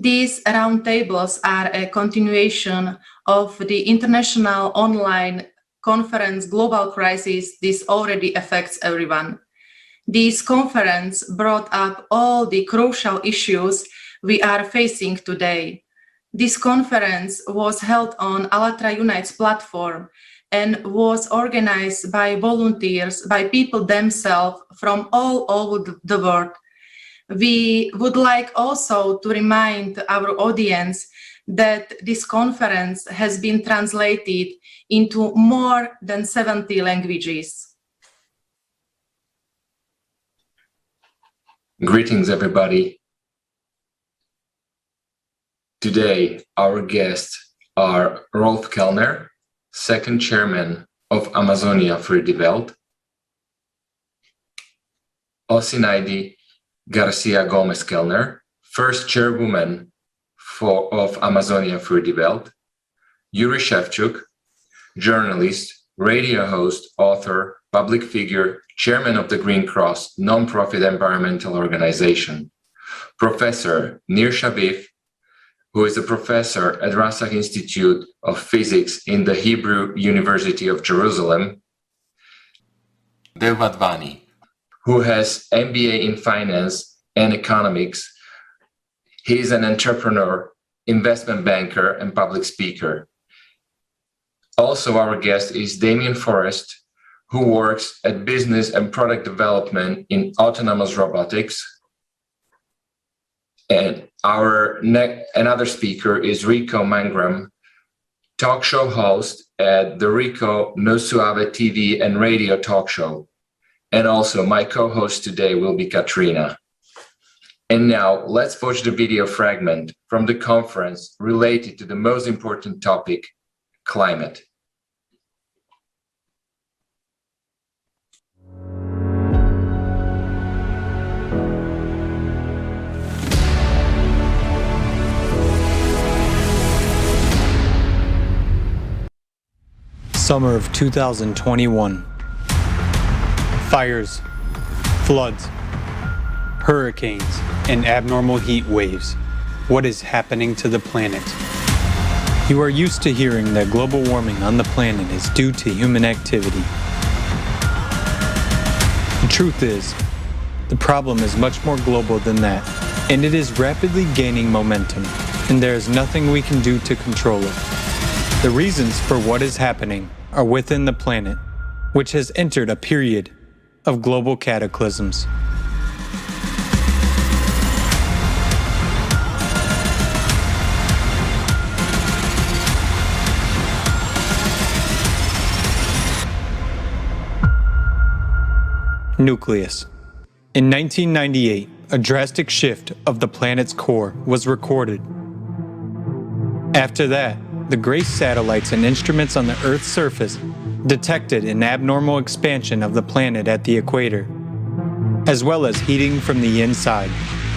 These roundtables are a continuation of the international online conference Global Crisis. This already affects everyone. This conference brought up all the crucial issues we are facing today. This conference was held on Allatra Unites platform and was organized by volunteers, by people themselves from all over the world. We would like also to remind our audience that this conference has been translated into more than 70 languages. Greetings, everybody. Today, our guests are Rolf Kellner, second chairman of Amazonia für die Welt, Osinaide Garcia Gomez Kellner, first chairwoman of Amazonia für die Welt, Yuri Shevchuk, journalist, radio host, author, public figure, chairman of the Green Cross, non-profit environmental organization, Professor Nir Shavif, who is a professor at Rasach Institute of Physics in the Hebrew University of Jerusalem, Dev Wadhwani, who has MBA in finance and economics. He is an entrepreneur, investment banker, and public speaker. Also, our guest is Damien Forrest, who works at business and product development in autonomous robotics. And another speaker is Rico Mangram, talk show host at the Rico No Suave TV and radio talk show. And also my co-host today will be Katrina. And now let's watch the video fragment from the conference related to the most important topic, climate. Summer of 2021. Fires, floods, hurricanes, and abnormal heat waves. What is happening to the planet? You are used to hearing that global warming on the planet is due to human activity. The truth is, the problem is much more global than that, and it is rapidly gaining momentum, and there is nothing we can do to control it. The reasons for what is happening are within the planet, which has entered a period of global cataclysms. Nucleus. In 1998, a drastic shift of the planet's core was recorded. After that, the GRACE satellites and instruments on the Earth's surface detected an abnormal expansion of the planet at the equator, as well as heating from the inside.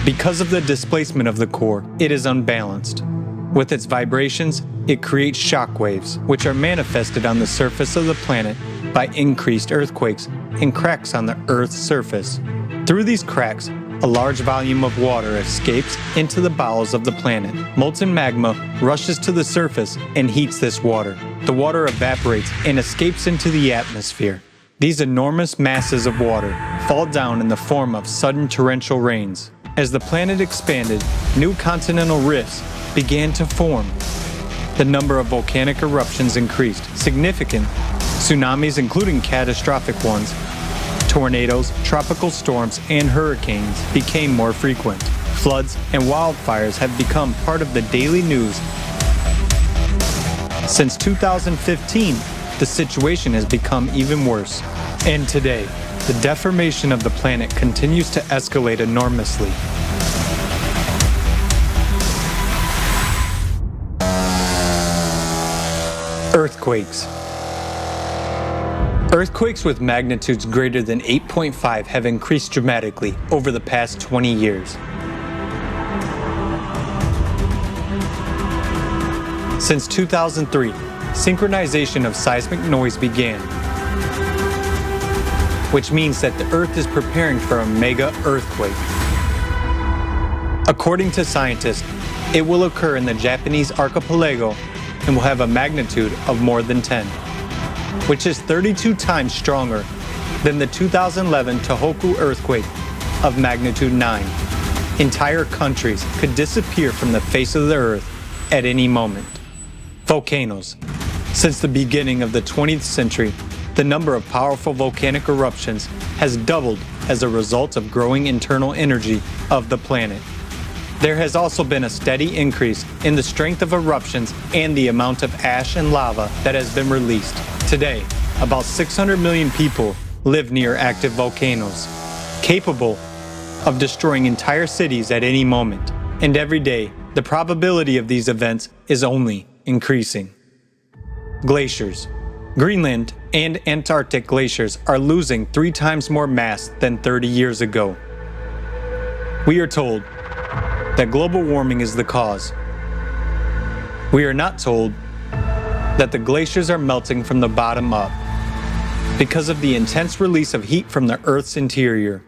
Because of the displacement of the core, it is unbalanced. With its vibrations, it creates shock waves, which are manifested on the surface of the planet by increased earthquakes and cracks on the Earth's surface. Through these cracks, a large volume of water escapes into the bowels of the planet. Molten magma rushes to the surface and heats this water. The water evaporates and escapes into the atmosphere. These enormous masses of water fall down in the form of sudden torrential rains. As the planet expanded, new continental rifts began to form. The number of volcanic eruptions increased. Significant tsunamis, including catastrophic ones, tornadoes, tropical storms, and hurricanes became more frequent. Floods and wildfires have become part of the daily news. Since 2015, the situation has become even worse. And today, the deformation of the planet continues to escalate enormously. Earthquakes. Earthquakes with magnitudes greater than 8.5 have increased dramatically over the past 20 years. Since 2003, synchronization of seismic noise began, which means that the Earth is preparing for a mega earthquake. According to scientists, It will occur in the Japanese archipelago and will have a magnitude of more than 10, which is 32 times stronger than the 2011 Tohoku earthquake of magnitude 9. Entire countries could disappear from the face of the earth at any moment. Volcanoes. Since the beginning of the 20th century, the number of powerful volcanic eruptions has doubled as a result of growing internal energy of the planet. There has also been a steady increase in the strength of eruptions and the amount of ash and lava that has been released. Today, about 600 million people live near active volcanoes, capable of destroying entire cities at any moment. And every day, the probability of these events is only increasing. Glaciers. Greenland and Antarctic glaciers are losing 3 times more mass than 30 years ago. We are told that global warming is the cause. We are not told that the glaciers are melting from the bottom up because of the intense release of heat from the Earth's interior.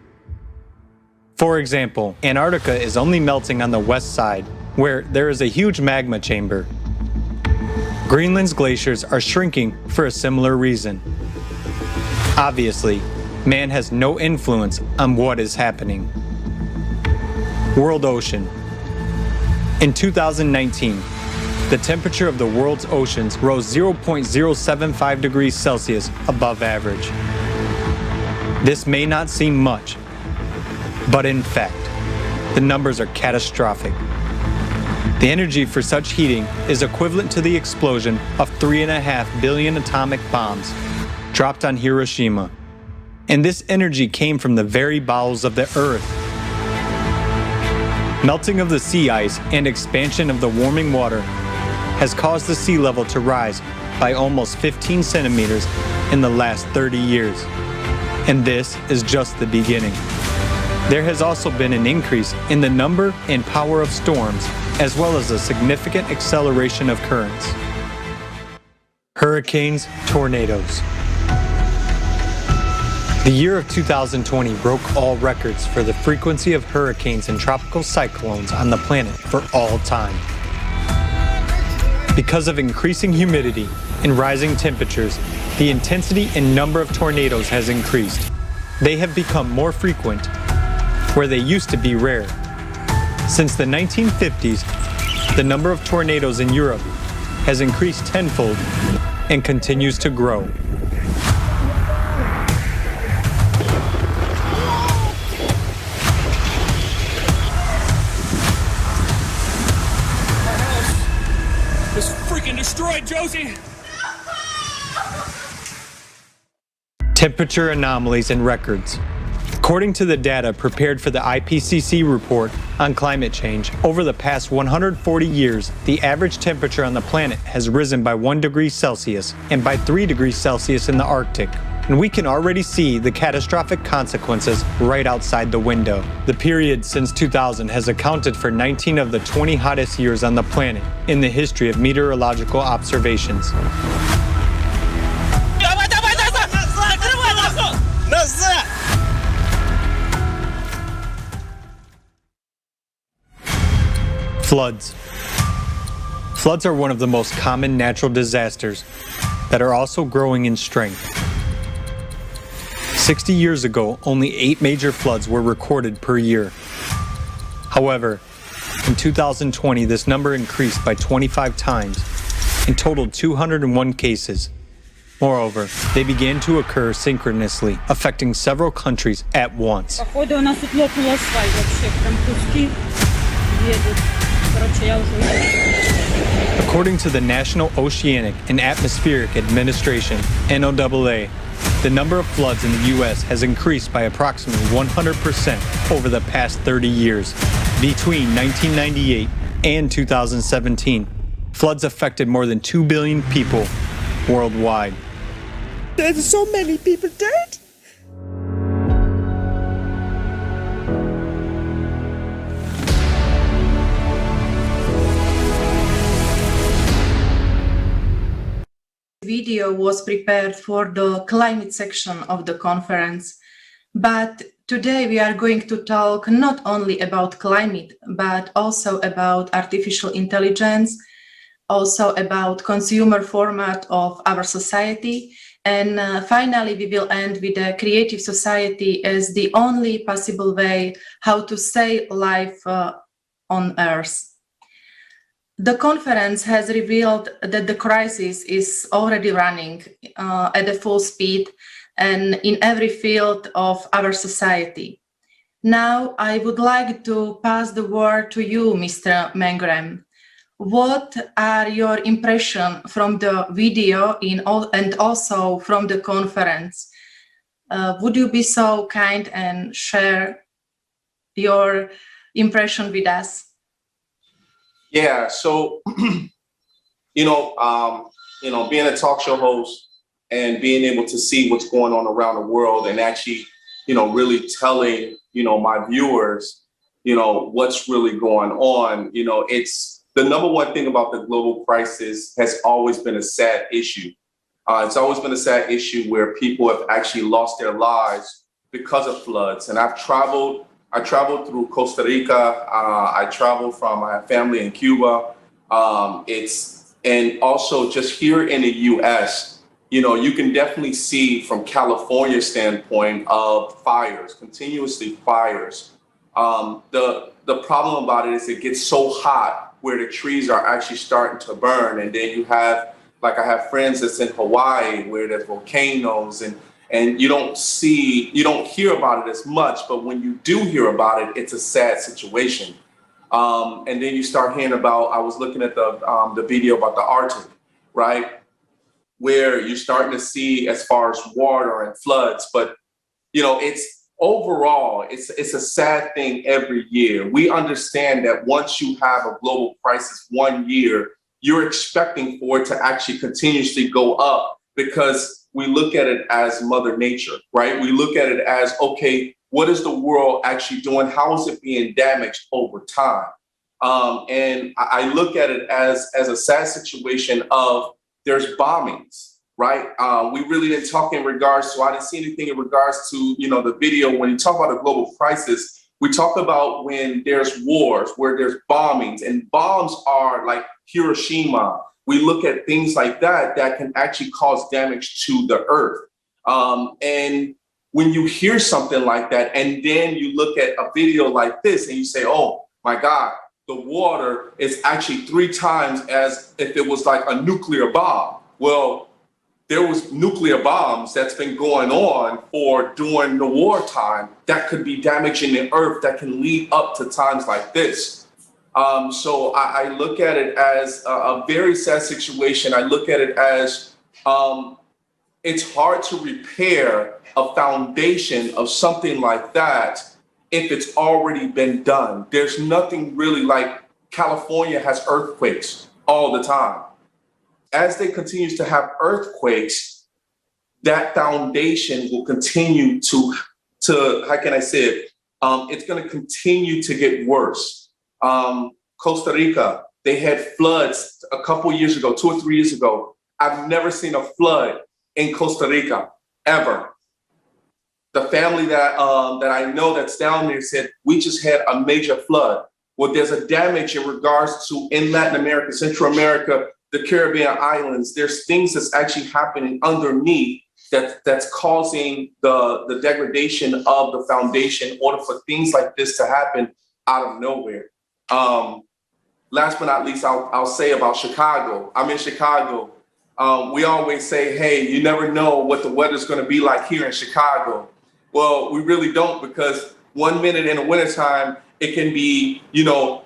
For example, Antarctica is only melting on the west side, where there is a huge magma chamber. Greenland's glaciers are shrinking for a similar reason. Obviously, man has no influence on what is happening. World ocean. In 2019, the temperature of the world's oceans rose 0.075 degrees Celsius above average. This may not seem much, but in fact, the numbers are catastrophic. The energy for such heating is equivalent to the explosion of 3.5 billion atomic bombs dropped on Hiroshima. And this energy came from the very bowels of the Earth. Melting of the sea ice and expansion of the warming water has caused the sea level to rise by almost 15 centimeters in the last 30 years. And this is just the beginning. There has also been an increase in the number and power of storms, as well as a significant acceleration of currents. Hurricanes, tornadoes. The year of 2020 broke all records for the frequency of hurricanes and tropical cyclones on the planet for all time. Because of increasing humidity and rising temperatures, the intensity and number of tornadoes has increased. They have become more frequent, where they used to be rare. Since the 1950s, the number of tornadoes in Europe has increased tenfold and continues to grow. Destroyed, Josie! Temperature anomalies and records. According to the data prepared for the IPCC report on climate change, over the past 140 years, the average temperature on the planet has risen by 1 degree Celsius and by 3 degrees Celsius in the Arctic. And we can already see the catastrophic consequences right outside the window. The period since 2000 has accounted for 19 of the 20 hottest years on the planet in the history of meteorological observations. Floods. Floods are one of the most common natural disasters that are also growing in strength. 60 years ago, only 8 major floods were recorded per year. However, in 2020, this number increased by 25 times and totaled 201 cases. Moreover, they began to occur synchronously, affecting several countries at once. According to the National Oceanic and Atmospheric Administration, NOAA, the number of floods in the U.S. has increased by approximately 100% over the past 30 years. Between 1998 and 2017, floods affected more than 2 billion people worldwide. There's so many people dead! Video was prepared for the climate section of the conference, but Today we are going to talk not only about climate, but also about artificial intelligence, also about consumer format of our society. And finally, we will end with a creative society as the only possible way how to save life on Earth. The conference has revealed that the crisis is already running at a full speed and in every field of our society. Now, I would like to pass the word to you, Mr. Mangram. What are your impressions from the video and also from the conference? Would you be so kind and share your impression with us? Yeah, so being a talk show host and being able to see what's going on around the world and actually, really telling, my viewers, what's really going on, it's the number one thing about the global crisis has always been a sad issue. It's always been a sad issue where people have actually lost their lives because of floods. And I traveled through Costa Rica. I have family in Cuba. And also just here in the US, you can definitely see from California's standpoint of fires, continuously fires. The problem about it is it gets so hot where the trees are actually starting to burn. And then you have, I have friends that's in Hawaii where there's volcanoes and you don't hear about it as much, but when you do hear about it, it's a sad situation. And then you start hearing about, I was looking at the video about the Arctic, right? Where you're starting to see as far as water and floods, but it's a sad thing every year. We understand that once you have a global crisis 1 year, you're expecting for it to actually continuously go up because we look at it as Mother Nature, right? We look at it as, okay, what is the world actually doing? How is it being damaged over time? And I look at it as a sad situation of there's bombings, right? We really didn't talk in regards to, I didn't see anything in regards to, the video. When you talk about a global crisis, we talk about when there's wars, where there's bombings, and bombs are like Hiroshima. We look at things like that can actually cause damage to the earth. And when you hear something like that, and then you look at a video like this and you say, oh my God, the water is actually 3 times as if it was like a nuclear bomb. Well, there was nuclear bombs that's been going on during the wartime that could be damaging the earth that can lead up to times like this. So I look at it as a very sad situation. I look at it as it's hard to repair a foundation of something like that if it's already been done. There's nothing really like California has earthquakes all the time. As they continue to have earthquakes, that foundation will continue to how can I say it? It's going to continue to get worse. Costa Rica, they had floods a couple years ago, 2 or 3 years ago. I've never seen a flood in Costa Rica, ever. The family that I know that's down there said, we just had a major flood. Well, there's a damage in regards to in Latin America, Central America, the Caribbean islands. There's things that's actually happening underneath that's causing the degradation of the foundation in order for things like this to happen out of nowhere. Last but not least, I'll say about Chicago. I'm in Chicago. We always say, hey, you never know what the weather's going to be like here in Chicago. Well, we really don't, because 1 minute in the wintertime, it can be,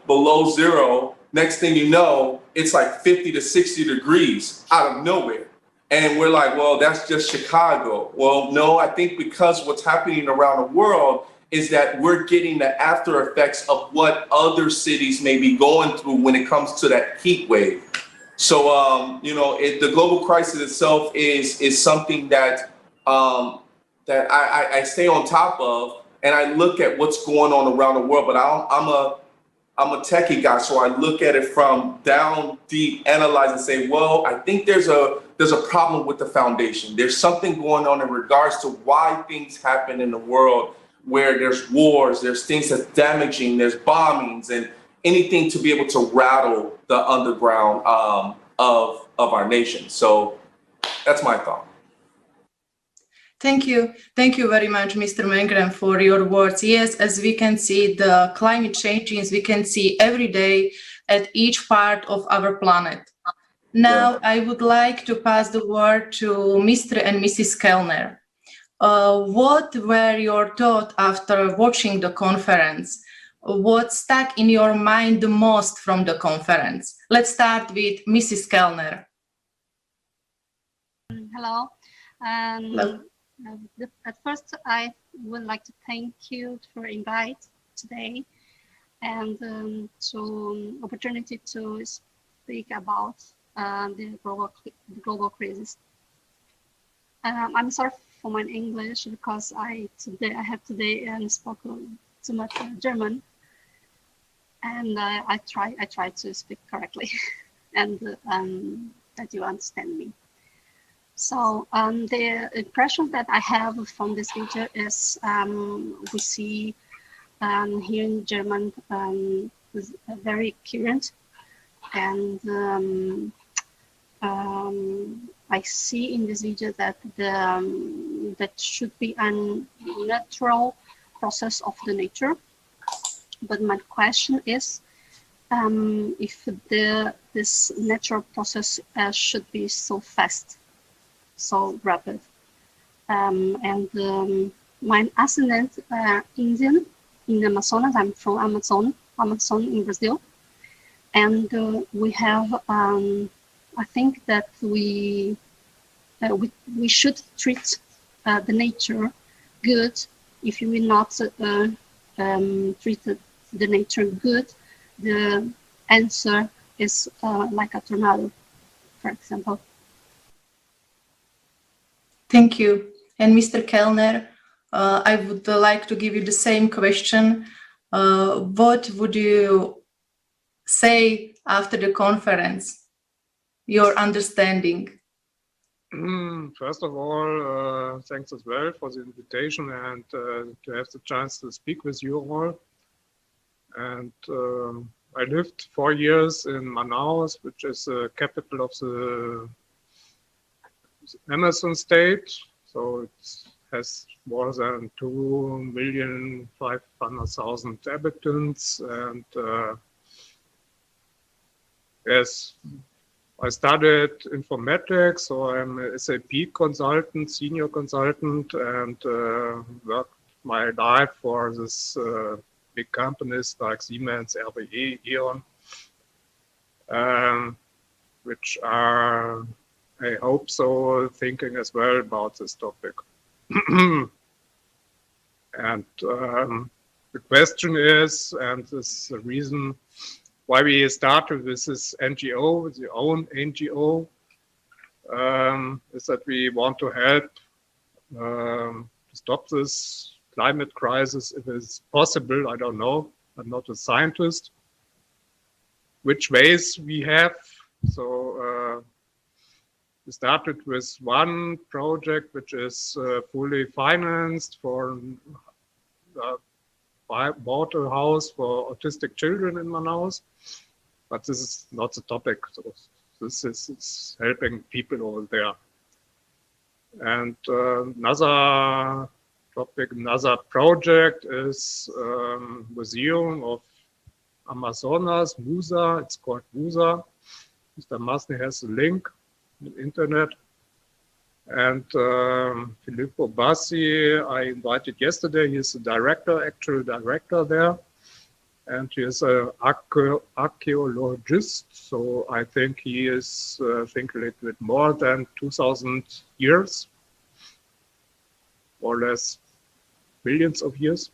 below zero. Next thing you know, it's like 50 to 60 degrees out of nowhere. And we're like, well, that's just Chicago. Well, no, I think because what's happening around the world is that we're getting the after effects of what other cities may be going through when it comes to that heat wave. So, the global crisis itself is something that I stay on top of, and I look at what's going on around the world. But I'm a techie guy, so I look at it from down deep, analyze and say, well, I think there's a problem with the foundation. There's something going on in regards to why things happen in the world. where there's wars, there's things that's damaging, there's bombings, and anything to be able to rattle the underground of our nation. So that's my thought. Thank you. Thank you very much, Mr. Mengren, for your words. Yes, as we can see, the climate changes we can see every day at each part of our planet. Now, I would like to pass the word to Mr. and Mrs. Kellner. What were your thoughts after watching the conference? What stuck in your mind the most from the conference? Let's start with Mrs. Kellner. Hello. Hello. At first, I would like to thank you for invite today and to opportunity to speak about the global crisis. I'm sorry for my English because I have today spoke too much German, and I try to speak correctly, and that you understand me. So the impression that I have from this video is we see here in German is very current, and I see in this video that that should be a natural process of the nature. But my question is if this natural process should be so fast, so rapid. My ascendant Indian in Amazonas. I'm from Amazon in Brazil, and we have. I think that we should treat the nature good. If you will not treat the nature good, the answer is like a tornado, for example. Thank you. And Mr. Kellner, I would like to give you the same question. What would you say after the conference? Your understanding? First of all, thanks as well for the invitation and to have the chance to speak with you all. And I lived 4 years in Manaus, which is the capital of the Amazon state. So it has more than 2,500,000 inhabitants. And yes, I studied informatics, so I'm a SAP consultant, senior consultant, and worked my life for this big companies like Siemens, RWE, E.ON, which are, I hope so, thinking as well about this topic. And the question is, and this is the reason why we started with this NGO, the own NGO, is that we want to help to stop this climate crisis if it's possible. I don't know. I'm not a scientist. Which ways we have? So we started with one project which is fully financed for water house for autistic children in Manaus, but this is not the topic. So this is helping people over there. And another topic, another project is Museum of Amazonas, MUSA. It's called MUSA. Mr. Masny has a link on the internet. And Filippo Bassi, I invited yesterday. He's the director, actual director there. And he is an archaeologist. So I think he is, I think, a little bit more than 2,000 years, more or less millions of years.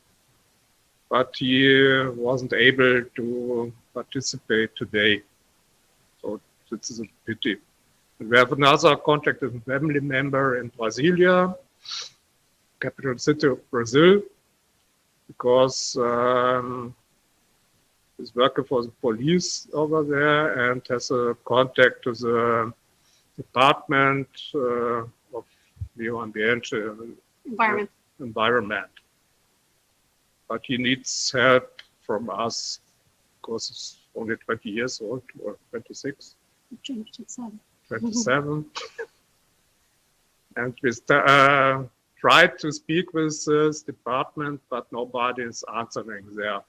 But he wasn't able to participate today. So this is a pity. We have another contact with a family member in Brasilia, capital city of Brazil, because he's working for the police over there and has a contact to the Department of Medio Ambiente, environment. but he needs help from us because he's only 20 years old or 26. 27. And we tried to speak with this department, but nobody is answering there.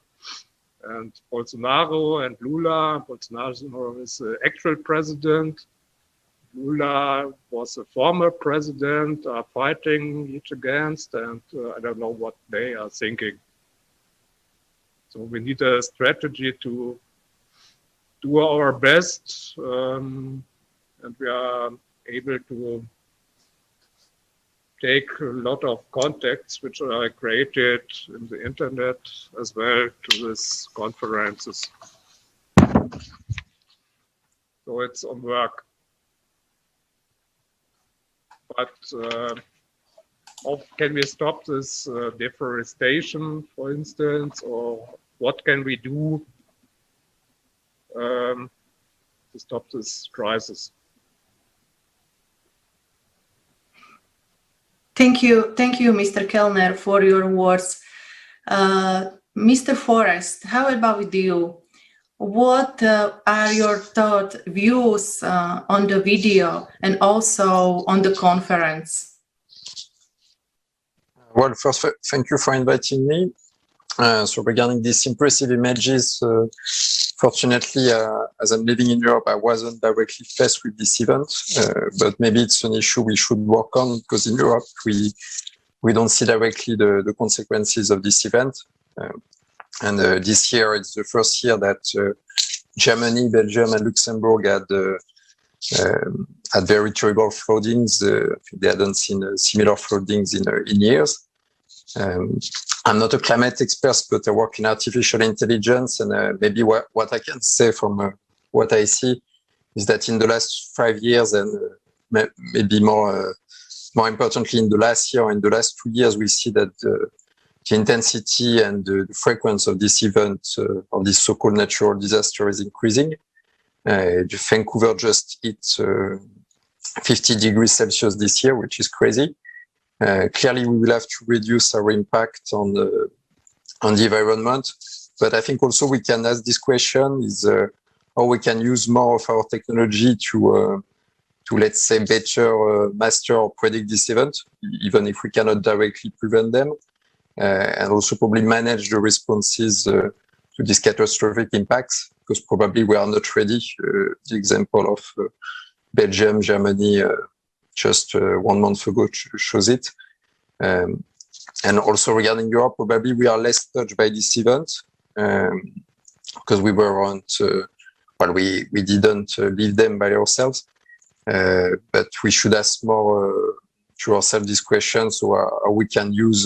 And Bolsonaro and Lula, Bolsonaro is the actual president. Lula was a former president, are fighting each against, and I don't know what they are thinking. So we need a strategy to do our best, and we are able to take a lot of contacts which are created in the internet as well to these conferences. So it's on work. But how can we stop this deforestation, for instance, or what can we do to stop this crisis? Thank you, Mr. Kellner, for your words. Mr. Forrest, how about with you? What are your thoughts, views on the video and also on the conference? Well, first, thank you for inviting me. So regarding these impressive images, fortunately, as I'm living in Europe, I wasn't directly faced with this event, but maybe it's an issue we should work on because in Europe, we don't see directly the consequences of this event. And this year, it's the first year that Germany, Belgium, and Luxembourg had very terrible floodings. They hadn't seen similar floodings in years. I'm not a climate expert, but I work in artificial intelligence, and maybe what I can say from what I see is that in the last 5 years, and maybe more importantly in the last year, in the last 2 years, we see that the intensity and the frequency of this event, of this so-called natural disaster, is increasing. Vancouver just hit 50 degrees Celsius this year, which is crazy. Clearly, we will have to reduce our impact on the environment. But I think also we can ask this question is how we can use more of our technology to let's say, better master or predict this event, even if we cannot directly prevent them. And also probably manage the responses to these catastrophic impacts, because probably we are not ready. The example of Belgium, Germany, just 1 month ago shows it. And also regarding Europe, probably we are less touched by this event because we weren't, we didn't leave them by ourselves. But we should ask more to ourselves this question, so how we can use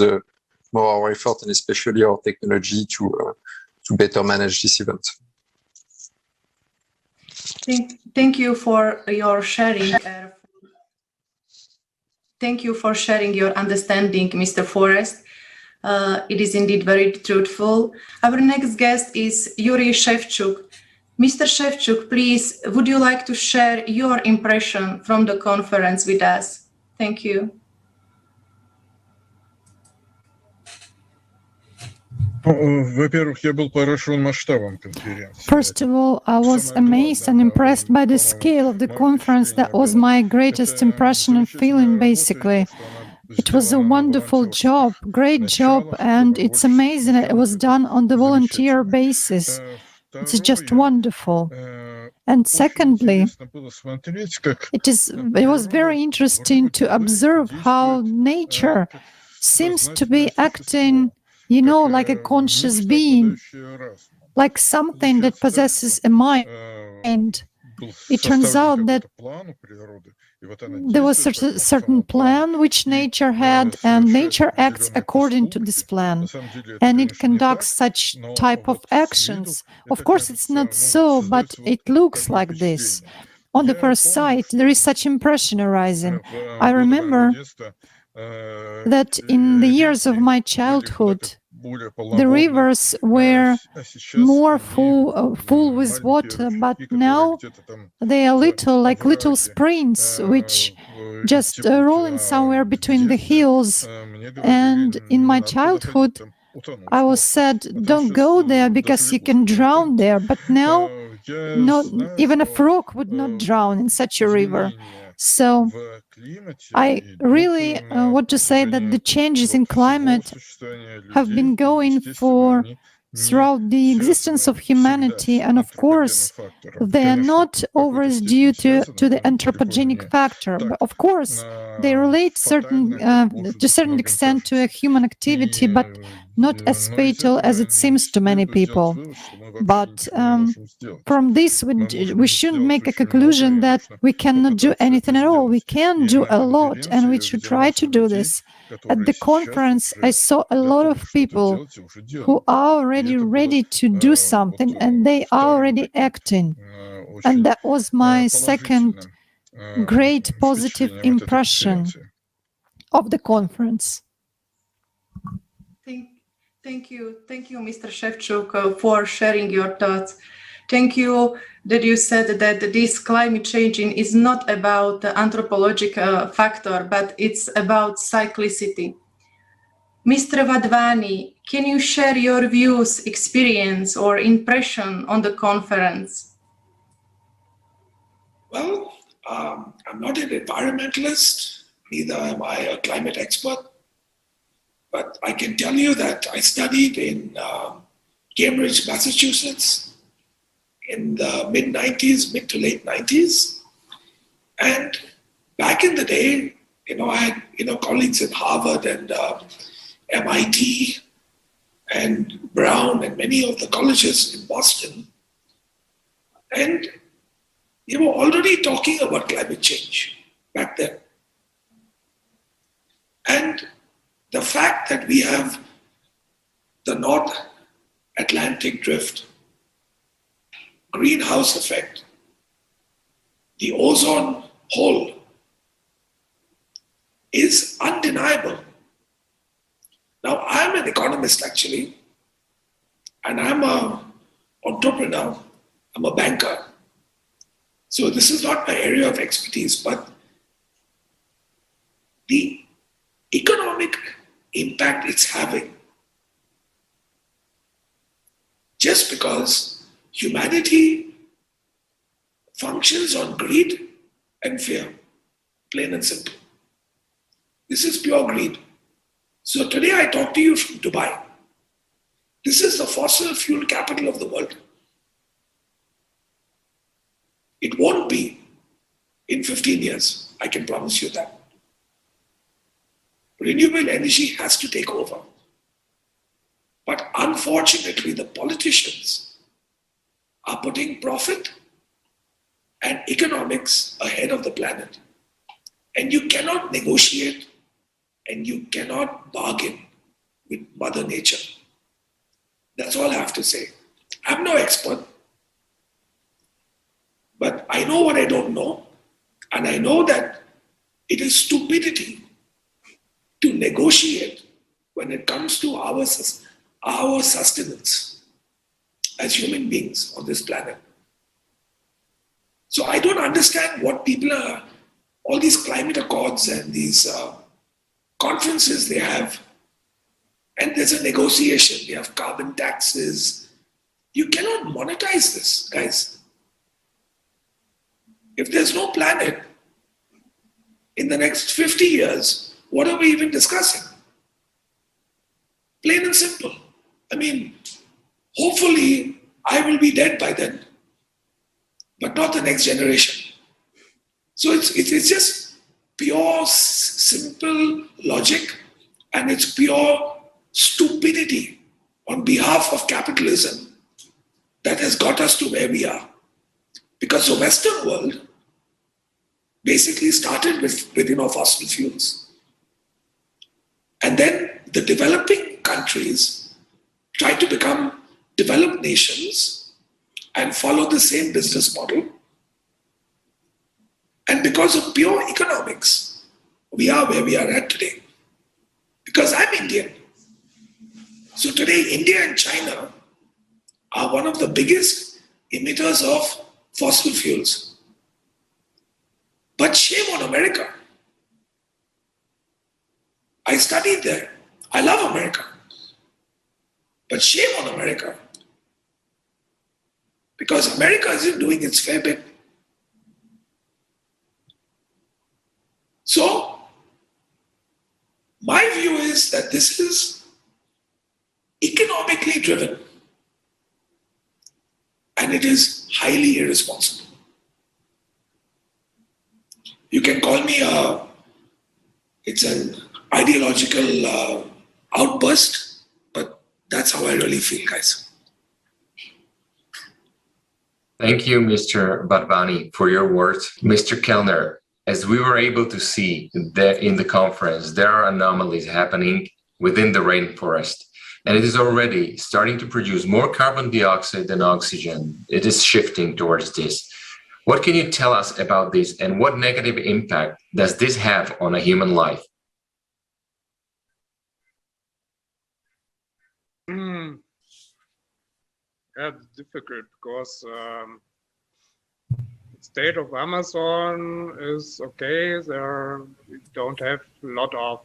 more our effort and especially our technology to better manage this event. Thank you for your sharing. Thank you for sharing your understanding, Mr. Forrest. It is indeed very truthful. Our next guest is Yuri Shevchuk. Mr. Shevchuk, please, would you like to share your impression from the conference with us? Thank you. First of all, I was amazed and impressed by the scale of the conference. That was my greatest impression and feeling, basically. It was a wonderful job, great job, and it's amazing that it was done on the volunteer basis. It's just wonderful. And secondly, it was very interesting to observe how nature seems to be acting, you know, like a conscious being, like something that possesses a mind. It turns out that there was a certain plan which nature had, and nature acts according to this plan, and it conducts such type of actions. Of course, it's not so, but it looks like this. On the first sight, there is such impression arising. I remember that in the years of my childhood, the rivers were more full with water, but now they are like little springs, which just rolling somewhere between the hills. And in my childhood, I was said, don't go there because you can drown there. But now, not even a frog would not drown in such a river. So I really want to say that the changes in climate have been going for throughout the existence of humanity, and of course they are not always due to the anthropogenic factor, but of course they relate to a certain extent to a human activity, but not as fatal as it seems to many people. But from this, we shouldn't make a conclusion that we cannot do anything at all. We can do a lot, and we should try to do this. At the conference, I saw a lot of people who are already ready to do something, and they are already acting. And that was my second great positive impression of the conference. Thank you, Mr. Shevchuk, for sharing your thoughts. Thank you that you said that this climate changing is not about the anthropological factor, but it's about cyclicity. Mr. Vadvani, can you share your views, experience, or impression on the conference? Well, I'm not an environmentalist, neither am I a climate expert. But I can tell you that I studied in Cambridge, Massachusetts in the mid-90s, mid to late 90s. And back in the day, I had, colleagues at Harvard and MIT and Brown and many of the colleges in Boston. And they were already talking about climate change back then. And the fact that we have the North Atlantic drift, greenhouse effect, the ozone hole is undeniable. Now, I'm an economist actually, and I'm an entrepreneur, I'm a banker. So this is not my area of expertise, but the economic impact it's having, just because humanity functions on greed and fear, plain and simple. This is pure greed. So today I talk to you from Dubai. This is the fossil fuel capital of the world. It won't be in 15 years, I can promise you that. Renewable energy has to take over. But unfortunately, the politicians are putting profit and economics ahead of the planet. And you cannot negotiate and you cannot bargain with Mother Nature. That's all I have to say. I'm no expert, but I know what I don't know. And I know that it is stupidity to negotiate when it comes to our sustenance as human beings on this planet. So I don't understand what people are, all these climate accords and these conferences they have, and there's a negotiation, they have carbon taxes. You cannot monetize this, guys. If there's no planet, in the next 50 years, what are we even discussing? Plain and simple. I mean, hopefully I will be dead by then, but not the next generation. So it's just pure, simple logic, and it's pure stupidity on behalf of capitalism that has got us to where we are. Because the Western world basically started with fossil fuels. And then the developing countries tried to become developed nations and follow the same business model. And because of pure economics, we are where we are at today. Because I'm Indian. So today, India and China are one of the biggest emitters of fossil fuels. But shame on America. I studied there. I love America. But shame on America, because America isn't doing its fair bit. So, my view is that this is economically driven and it is highly irresponsible. You can call me it's an ideological outburst, but that's how I really feel, guys. Thank you, Mr. Barbani, for your words. Mr. Kellner, as we were able to see that in the conference, there are anomalies happening within the rainforest, and it is already starting to produce more carbon dioxide than oxygen. It is shifting towards this. What can you tell us about this, and what negative impact does this have on a human life? Yeah, it's difficult because the state of Amazon is okay. We don't have a lot of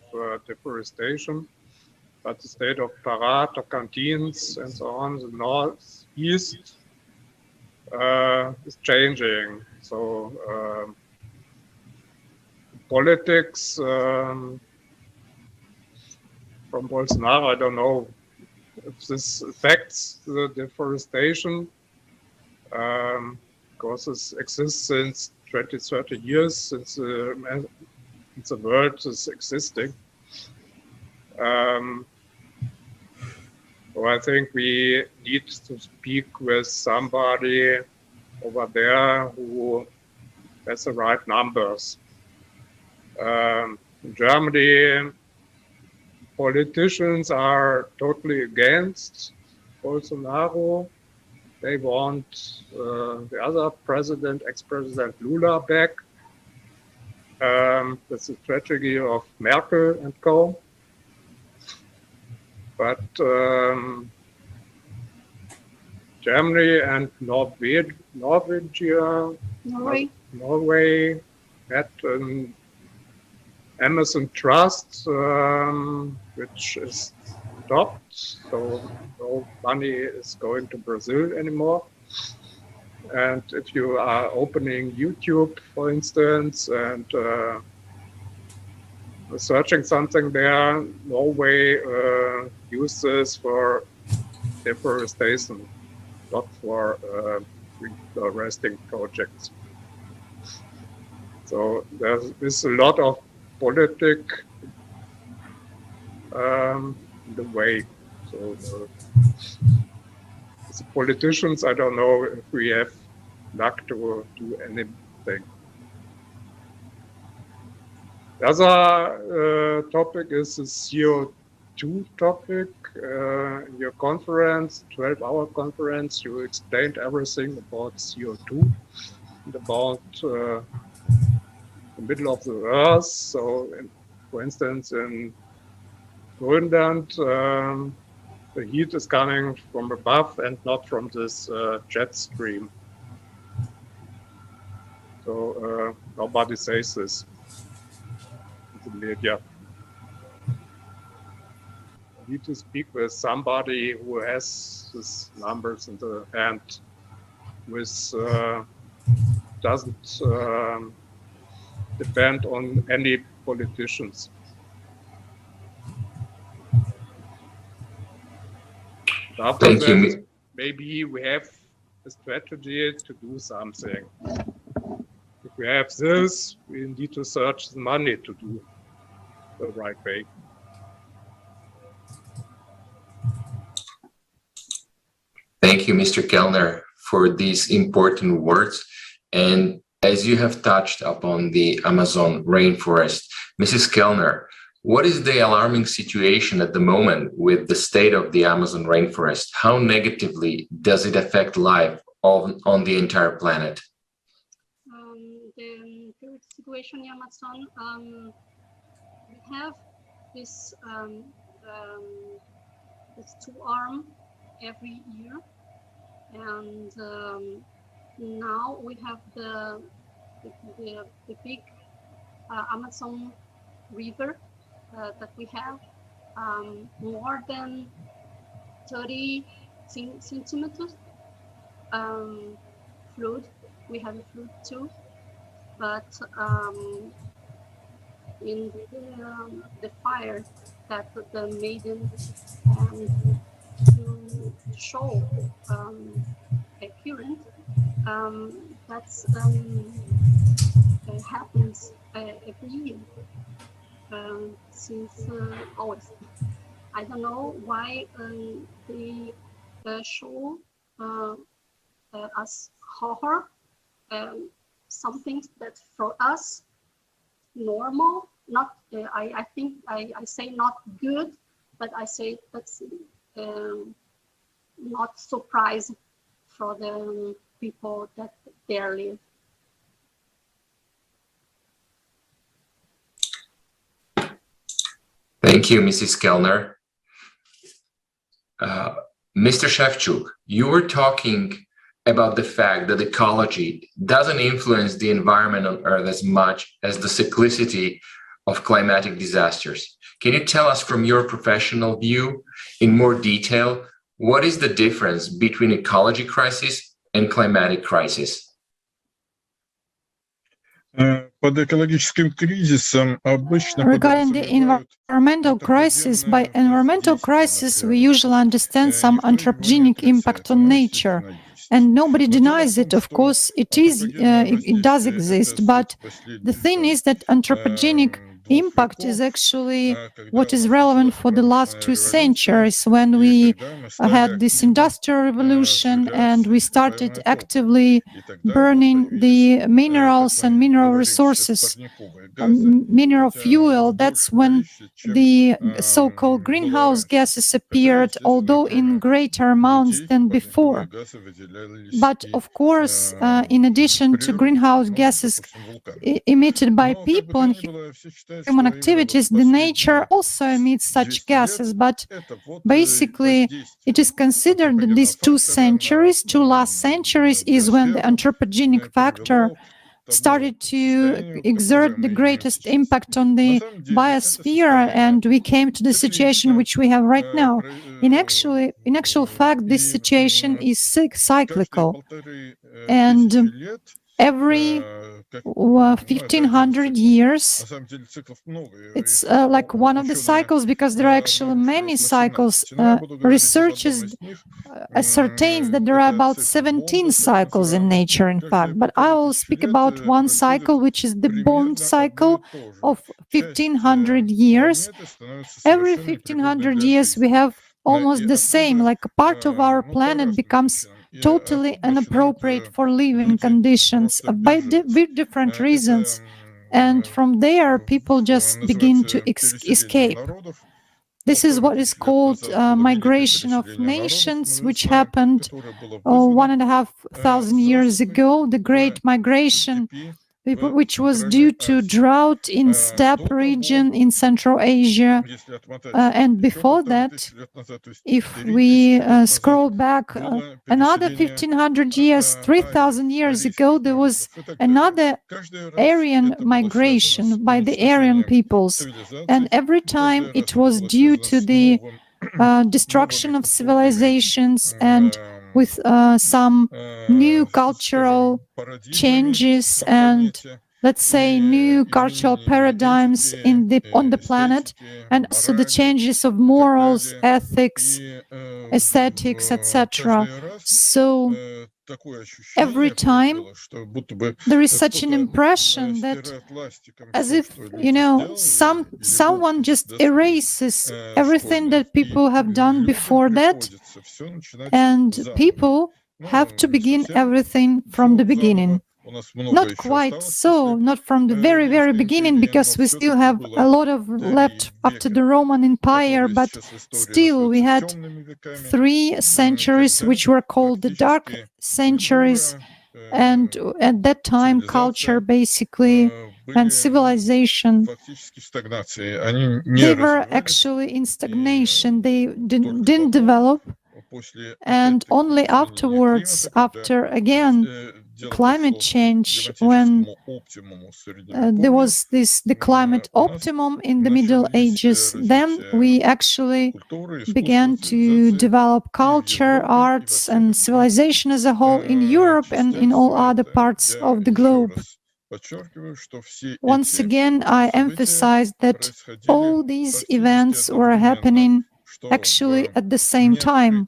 deforestation, but the state of Pará, Tocantins, and so on, the northeast, is changing. So politics from Bolsonaro, I don't know if this affects the deforestation, because this exists since 20, 30 years, since the world is existing. So I think we need to speak with somebody over there who has the right numbers. In Germany, politicians are totally against Bolsonaro. They want the other president, ex-president Lula, back. That's the tragedy of Merkel and co. But Germany and Norway had an Amazon Trust, which is stopped, so no money is going to Brazil anymore. And if you are opening YouTube, for instance, and searching something there, Norway uses for deforestation, not for reforesting projects. So there's a lot of politic in the way. So as politicians, I don't know if we have luck to do anything. The other topic is the CO2 topic. In your conference, 12-hour conference, you explained everything about CO2 and about the middle of the earth. So, for instance, in Greenland, the heat is coming from above and not from this jet stream. So nobody says this in the media. I need to speak with somebody who has these numbers in the hand, which doesn't depend on any politicians. After that, maybe we have a strategy to do something. If we have this, we need to search the money to do the right way. Thank you, Mr. Kellner, for these important words. And as you have touched upon the Amazon rainforest, Mrs. Kellner, what is the alarming situation at the moment with the state of the Amazon rainforest? How negatively does it affect life on the entire planet? The current situation in Amazon, we have this two-arm every year, and now we have the big Amazon River that we have more than 30 centimeters. Flood, we have a flood too, but in the fire that the maiden to show appearance, that's happens every year since always. I don't know why they show us horror, something that for us normal, not I think I say not good, but I say that's not surprise for the people that there live. Thank you, Mrs. Kellner. Mr. Shevchuk, you were talking about the fact that ecology doesn't influence the environment on Earth as much as the cyclicity of climatic disasters. Can you tell us from your professional view in more detail, what is the difference between ecology crisis and climatic crisis? Regarding the environmental crisis, by environmental crisis, we usually understand some anthropogenic impact on nature. And nobody denies it. Of course, it does exist. But the thing is that anthropogenic impact is actually what is relevant for the last 2 centuries, when we had this industrial revolution and we started actively burning the minerals and mineral resources, mineral fuel. That's when the so-called greenhouse gases appeared, although in greater amounts than before. But of course, in addition to greenhouse gases emitted by people and human activities, the nature also emits such gases. But basically, it is considered that these 2 last centuries, is when the anthropogenic factor started to exert the greatest impact on the biosphere, and we came to the situation which we have right now. In actual fact, this situation is cyclical, and every 1500 years, it's like one of the cycles, because there are actually many cycles. Researchers ascertains that there are about 17 cycles in nature, in fact. But I will speak about one cycle, which is the bond cycle of 1500 years. Every 1500 years, we have almost the same, like a part of our planet becomes totally inappropriate for living conditions by different reasons. And from there, people just begin to escape. This is what is called migration of nations, which happened 1,500 years ago, the Great Migration, which was due to drought in steppe region in Central Asia. And before that, if we scroll back another 1,500 years, 3,000 years ago, there was another Aryan migration by the Aryan peoples. And every time it was due to the destruction of civilizations and with some new cultural changes and, let's say, new cultural paradigms on the planet, and also the changes of morals, ethics, aesthetics, etc. So every time there is such an impression that, as if, someone just erases everything that people have done before that, and people have to begin everything from the beginning. Not quite so, not from the very, very beginning, because we still have a lot of left after the Roman Empire, but still we had 3 centuries which were called the Dark Centuries, and at that time culture basically and civilization, they were actually in stagnation. They didn't develop, and only afterwards, after again climate change when there was the climate optimum in the Middle Ages. Then we actually began to develop culture, arts, and civilization as a whole in Europe and in all other parts of the globe. Once again, I emphasize that all these events were happening actually at the same time.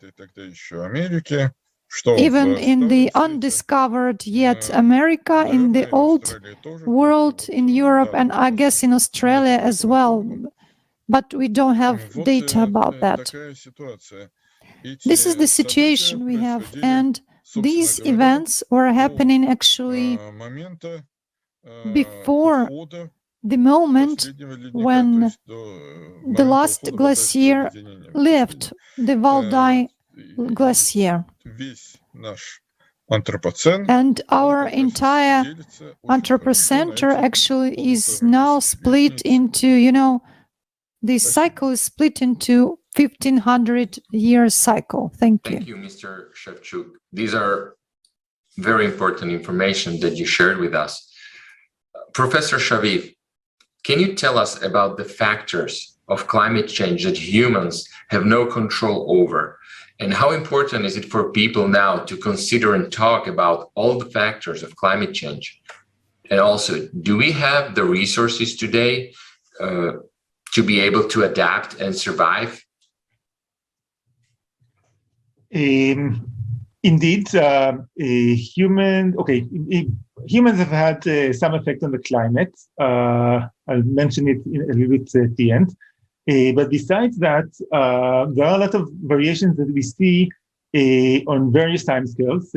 Even in the undiscovered yet America, in the old world, in Europe, and I guess in Australia as well. But we don't have data about that. This is the situation we have, and these events were happening actually before the moment when the last glacier left, the Valdai glacier. And our entire Anthropocenter actually is now split into, this cycle is split into 1500 year cycle. Thank you. Thank you, Mr. Shevchuk. These are very important information that you shared with us. Professor Shaviv, can you tell us about the factors of climate change that humans have no control over? And how important is it for people now to consider and talk about all the factors of climate change? And also, do we have the resources today to be able to adapt and survive? Indeed, humans have had some effect on the climate. I'll mention it a little bit at the end. But besides that, there are a lot of variations that we see on various timescales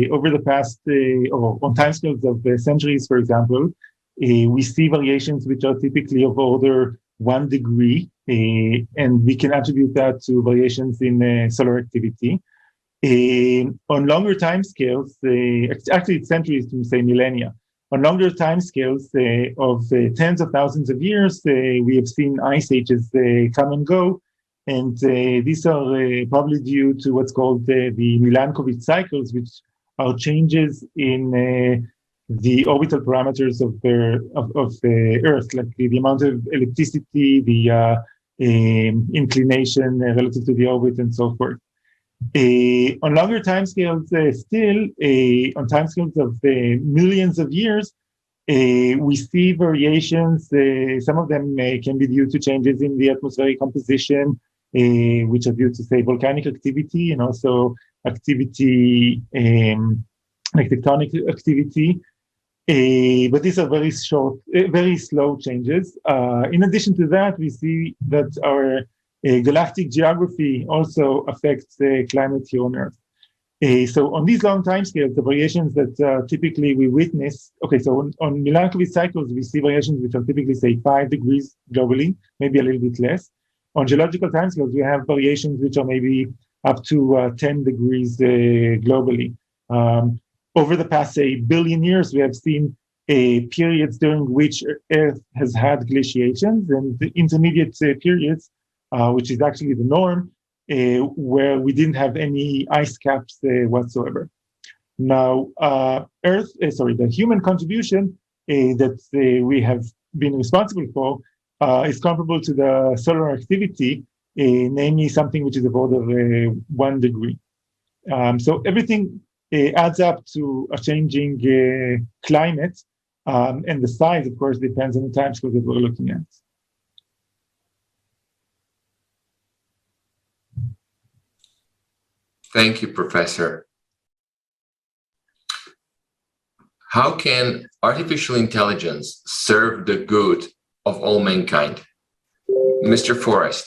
over the past, or on timescales of centuries, for example. We see variations which are typically of order 1 degree, and we can attribute that to variations in solar activity. On longer timescales, actually it's centuries to say millennia. On longer timescales of tens of thousands of years, we have seen ice ages come and go, and these are probably due to what's called the Milankovitch cycles, which are changes in the orbital parameters of the Earth, like the amount of ellipticity, the inclination relative to the orbit, and so forth. On longer timescales, on timescales of millions of years, we see variations. Some of them can be due to changes in the atmospheric composition, which are due to, say, volcanic activity, and also activity like tectonic activity. But these are very short, very slow changes. In addition to that, we see that our galactic geography also affects climate here on Earth. So on these long timescales, the variations that typically we witness, so on Milankovitch cycles, we see variations which are typically, say, 5 degrees globally, maybe a little bit less. On geological timescales, we have variations which are maybe up to 10 degrees globally. Over the past, say, billion years, we have seen periods during which Earth has had glaciations, and the intermediate periods, which is actually the norm, where we didn't have any ice caps whatsoever. Now, the human contribution that we have been responsible for is comparable to the solar activity, namely something which is of order 1 degree. So everything adds up to a changing climate, and the size, of course, depends on the timescale that we're looking at. Thank you, Professor. How can artificial intelligence serve the good of all mankind? Mr. Forrest,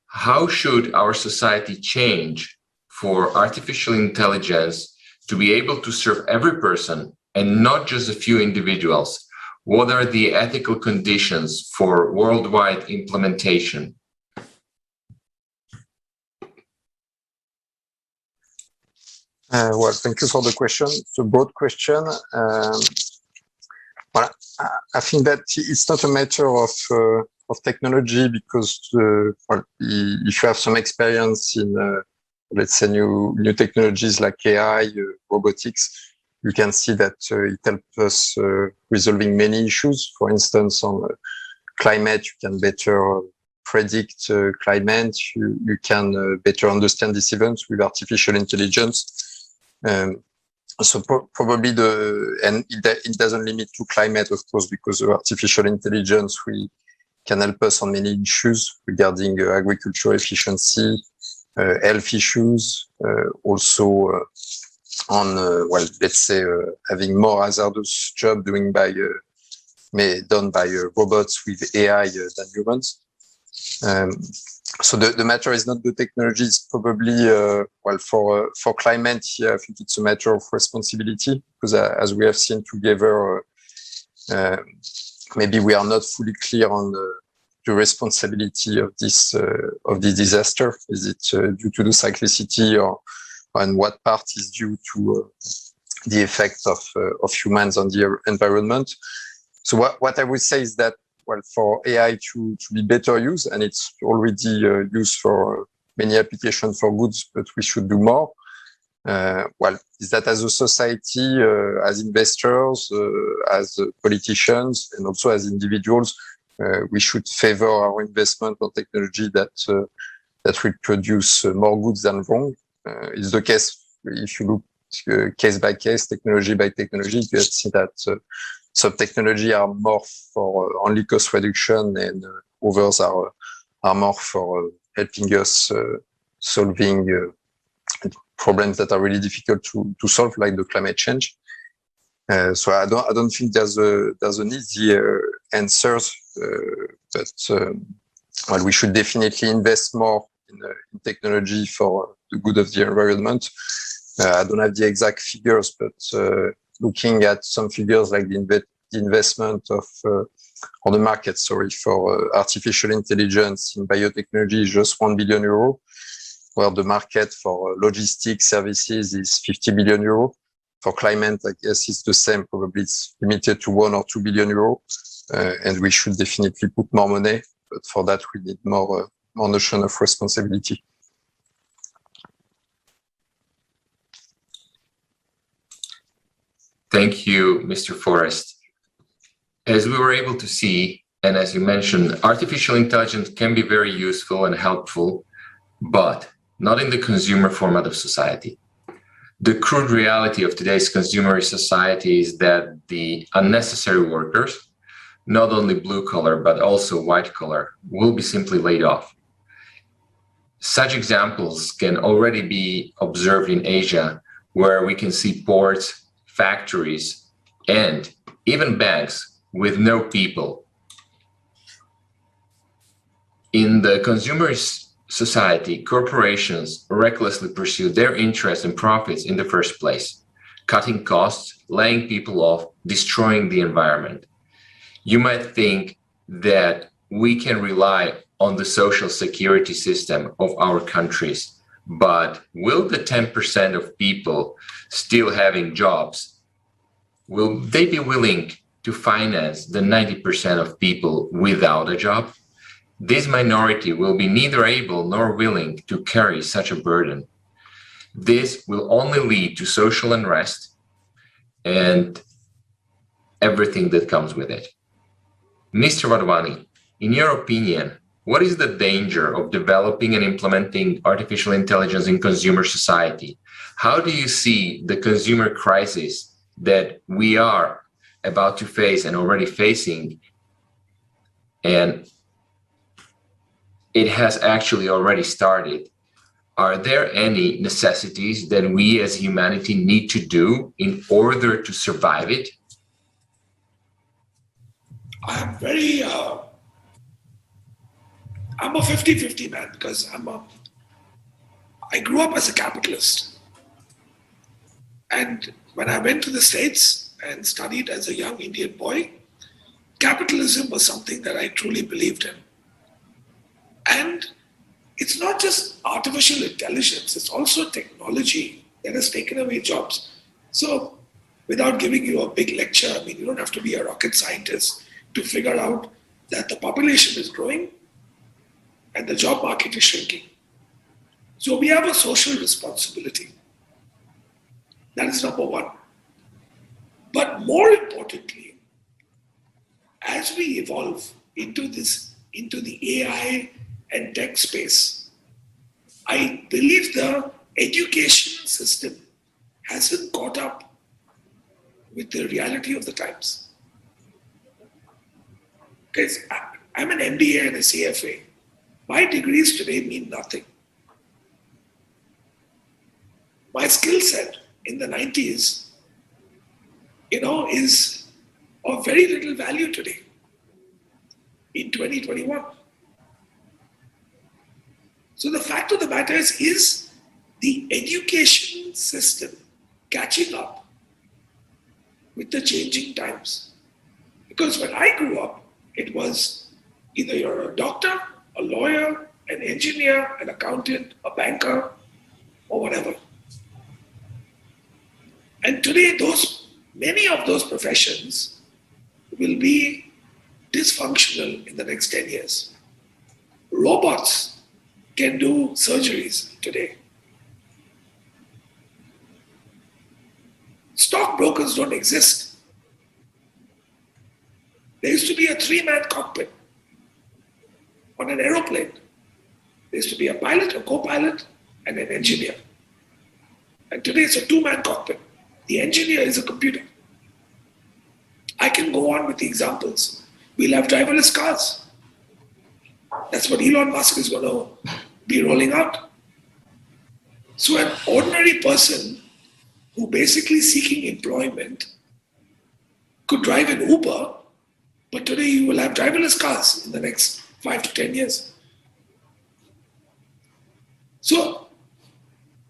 how should our society change for artificial intelligence to be able to serve every person and not just a few individuals? What are the ethical conditions for worldwide implementation? Well, thank you for the question. It's a broad question. Well, I think that it's not a matter of technology, because if you have some experience in, let's say, new technologies like AI, robotics, you can see that it helps us resolving many issues. For instance, on climate, you can better predict climate. You can better understand these events with artificial intelligence. So probably and it doesn't limit to climate, of course, because of artificial intelligence, we can help us on many issues regarding agriculture efficiency, health issues, also on, well, let's say, having more hazardous job done by robots with AI than humans. So the matter is not the technology, it's probably, well, for climate, yeah, I think it's a matter of responsibility, because as we have seen together, maybe we are not fully clear on the responsibility of this disaster. Is it due to the cyclicity, or and what part is due to the effect of humans on the environment? So what I would say is that, well, for AI to be better used, and it's already used for many applications for goods, but we should do more. Well, is that as a society, as investors, as politicians, and also as individuals, we should favor our investment on technology that will produce more goods than wrong. It's the case if you look case by case, technology by technology. You can see that some technology are more for only cost reduction, and others are more for helping us solving problems that are really difficult to solve, like the climate change. So I don't think there's an easy answer, but well, we should definitely invest more in technology for the good of the environment. I don't have the exact figures, but looking at some figures like the investment of on the market, for artificial intelligence in biotechnology is just 1 billion euro, where the market for logistics services is 50 billion euro. For climate, I guess it's the same. Probably it's limited to 1 or 2 billion euro, and we should definitely put more money. But for that, we need more notion of responsibility. Thank you, Mr. Forrest. As we were able to see, and as you mentioned, artificial intelligence can be very useful and helpful, but not in the consumer format of society. The crude reality of today's consumer society is that the unnecessary workers, not only blue collar, but also white collar, will be simply laid off. Such examples can already be observed in Asia, where we can see ports, factories, and even banks with no people. In the consumer society, corporations recklessly pursue their interests and profits in the first place, cutting costs, laying people off, destroying the environment. You might think that we can rely on the social security system of our countries, but will the 10% of people still having jobs, will they be willing to finance the 90% of people without a job? This minority will be neither able nor willing to carry such a burden. This will only lead to social unrest and everything that comes with it. Mr. Vadvani, in your opinion, what is the danger of developing and implementing artificial intelligence in consumer society? How do you see the consumer crisis that we are about to face and already facing, and it has actually already started? Are there any necessities that we as humanity need to do in order to survive it? I'm very, I'm a 50-50 man, because I grew up as a capitalist. And when I went to the States and studied as a young Indian boy, capitalism was something that I truly believed in. And it's not just artificial intelligence, it's also technology that has taken away jobs. So without giving you a big lecture, I mean, you don't have to be a rocket scientist to figure out that the population is growing and the job market is shrinking. So we have a social responsibility. That is number one. But more importantly, as we evolve into the AI and tech space, I believe the education system hasn't caught up with the reality of the times. Because I'm an MBA and a CFA. My degrees today mean nothing. My skill set in the 90s, is of very little value today in 2021. So the fact of the matter is the education system catching up with the changing times. Because when I grew up, it was either you're a doctor, a lawyer, an engineer, an accountant, a banker, or whatever. And today, many of those professions will be dysfunctional in the next 10 years. Robots can do surgeries today. Stockbrokers don't exist. There used to be a 3-man cockpit on an aeroplane. There used to be a pilot, a co-pilot, and an engineer. And today it's a 2-man cockpit. The engineer is a computer. I can go on with the examples. We'll have driverless cars. That's what Elon Musk is going to be rolling out. So an ordinary person who basically seeking employment could drive an Uber, but today you will have driverless cars in the next 5 to 10 years. So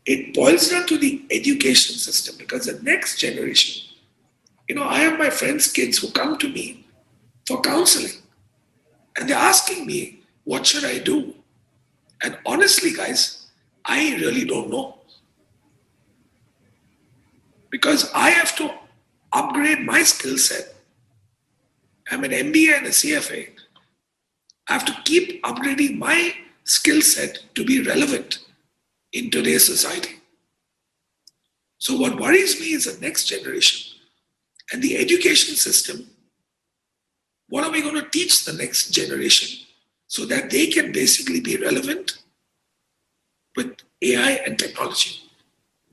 it boils down to the education system, because the next generation, I have my friends' kids who come to me for counseling and they're asking me, what should I do? And honestly, guys, I really don't know. Because I have to upgrade my skill set. I'm an MBA and a CFA. I have to keep upgrading my skill set to be relevant in today's society. So what worries me is the next generation and the education system. What are we going to teach the next generation so that they can basically be relevant with AI and technology?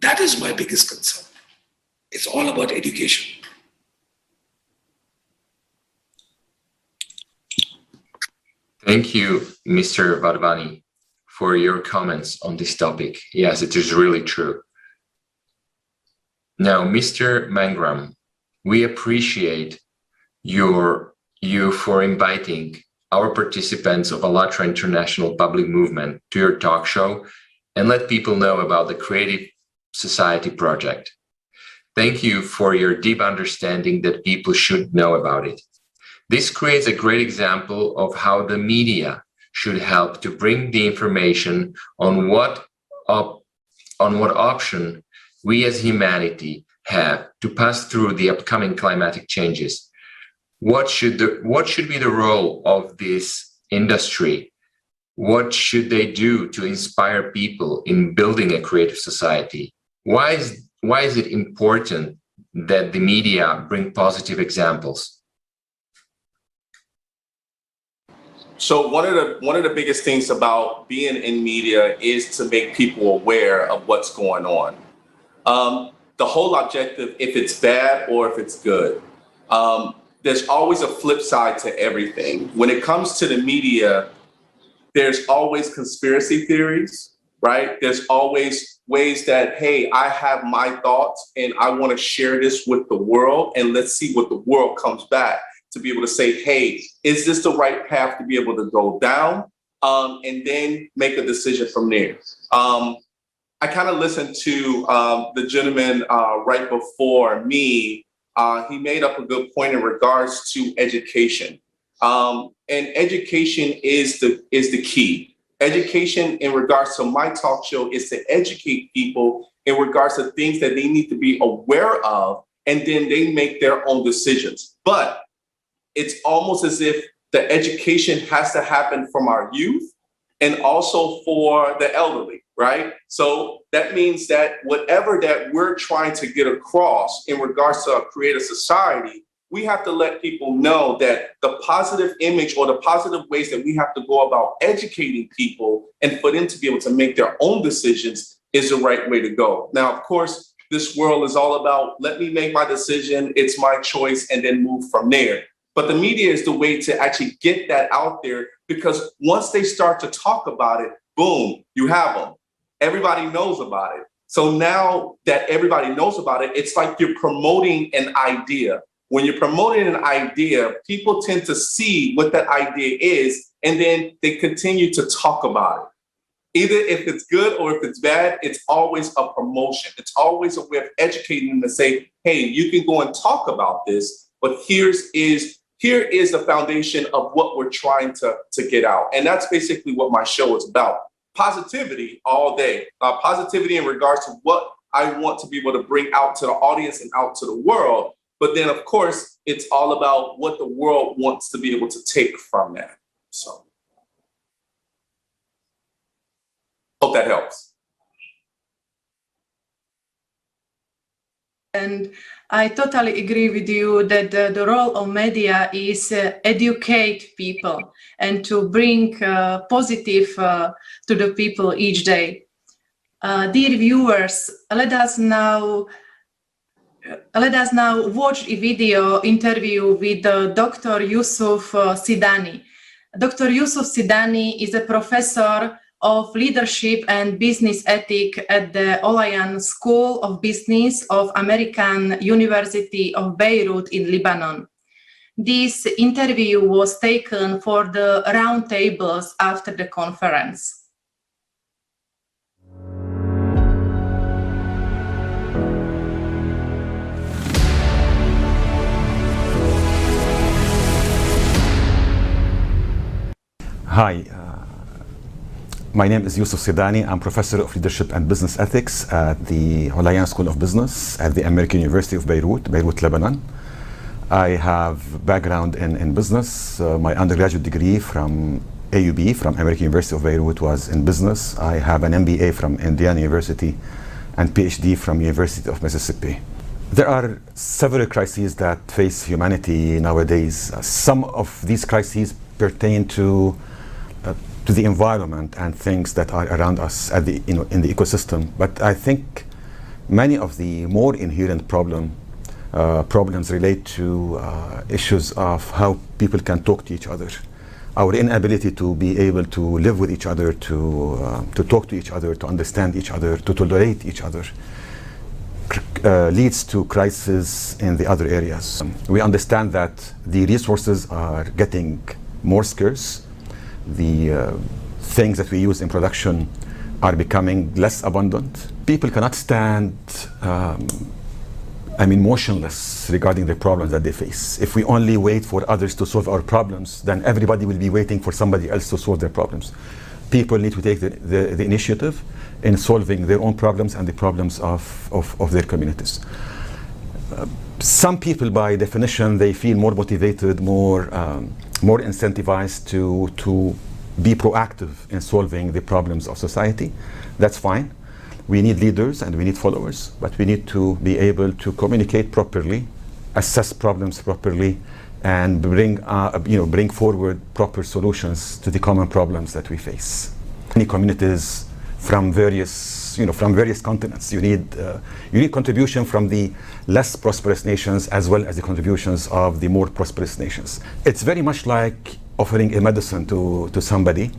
That is my biggest concern. It's all about education. Thank you, Mr. Vardhani, for your comments on this topic. Yes, it is really true. Now, Mr. Mangram, we appreciate you for inviting our participants of ALLATRA International Public Movement to your talk show and let people know about the Creative Society project. Thank you for your deep understanding that people should know about it. This creates a great example of how the media should help to bring the information on what option we as humanity have to pass through the upcoming climatic changes. What should be the role of this industry? What should they do to inspire people in building a creative society? Why is it important that the media bring positive examples? So one of the biggest things about being in media is to make people aware of what's going on. The whole objective, if it's bad or if it's good, there's always a flip side to everything. When it comes to the media, there's always conspiracy theories, right? There's always ways that, hey, I have my thoughts and I want to share this with the world, and let's see what the world comes back to be able to say, hey, is this the right path to be able to go down? And then make a decision from there. I kind of listened to the gentleman right before me. He made up a good point in regards to education. And education is the key. Education in regards to my talk show is to educate people in regards to things that they need to be aware of, and then they make their own decisions. But it's almost as if the education has to happen from our youth and also for the elderly, right? So that means that whatever that we're trying to get across in regards to create a society, we have to let people know that the positive image or the positive ways that we have to go about educating people and for them to be able to make their own decisions is the right way to go. Now, of course, this world is all about, let me make my decision, it's my choice, and then move from there. But the media is the way to actually get that out there, because once they start to talk about it, boom, you have them. Everybody knows about it. So now that everybody knows about it, it's like you're promoting an idea. When you're promoting an idea, people tend to see what that idea is, and then they continue to talk about it. Either if it's good or if it's bad, it's always a promotion. It's always a way of educating them to say, hey, you can go and talk about this, but here is the foundation of what we're trying to get out. And that's basically what my show is about. Positivity all day. Positivity in regards to what I want to be able to bring out to the audience and out to the world. But then, of course, it's all about what the world wants to be able to take from that. So, hope that helps. And I totally agree with you that the role of media is educate people and to bring positive to the people each day. Dear viewers, let us now watch a video interview with Dr. Yusuf Sidani. Dr. Yusuf Sidani is a professor of leadership and business ethics at the Olayan School of Business of American University of Beirut in Lebanon. This interview was taken for the roundtables after the conference. Hi, my name is Yusuf Sidani. I'm professor of leadership and business ethics at the Olayan School of Business at the American University of Beirut, Lebanon. I have background in business. My undergraduate degree from AUB, from American University of Beirut, was in business. I have an MBA from Indiana University and PhD from University of Mississippi. There are several crises that face humanity nowadays. Some of these crises pertain to the environment and things that are around us at the, in the ecosystem. But I think many of the more inherent problems relate to issues of how people can talk to each other. Our inability to be able to live with each other, to talk to each other, to understand each other, to tolerate each other, leads to crises in the other areas. We understand that the resources are getting more scarce. The things that we use in production are becoming less abundant. People cannot stand motionless regarding the problems that they face. If we only wait for others to solve our problems, then everybody will be waiting for somebody else to solve their problems. People need to take the initiative in solving their own problems and the problems of their communities. Some people, by definition, they feel more motivated, more incentivized to be proactive in solving the problems of society. That's fine. We need leaders and we need followers, but we need to be able to communicate properly, assess problems properly, and bring forward proper solutions to the common problems that we face. Many communities from various continents. You need contribution from the less prosperous nations as well as the contributions of the more prosperous nations. It's very much like offering a medicine to somebody.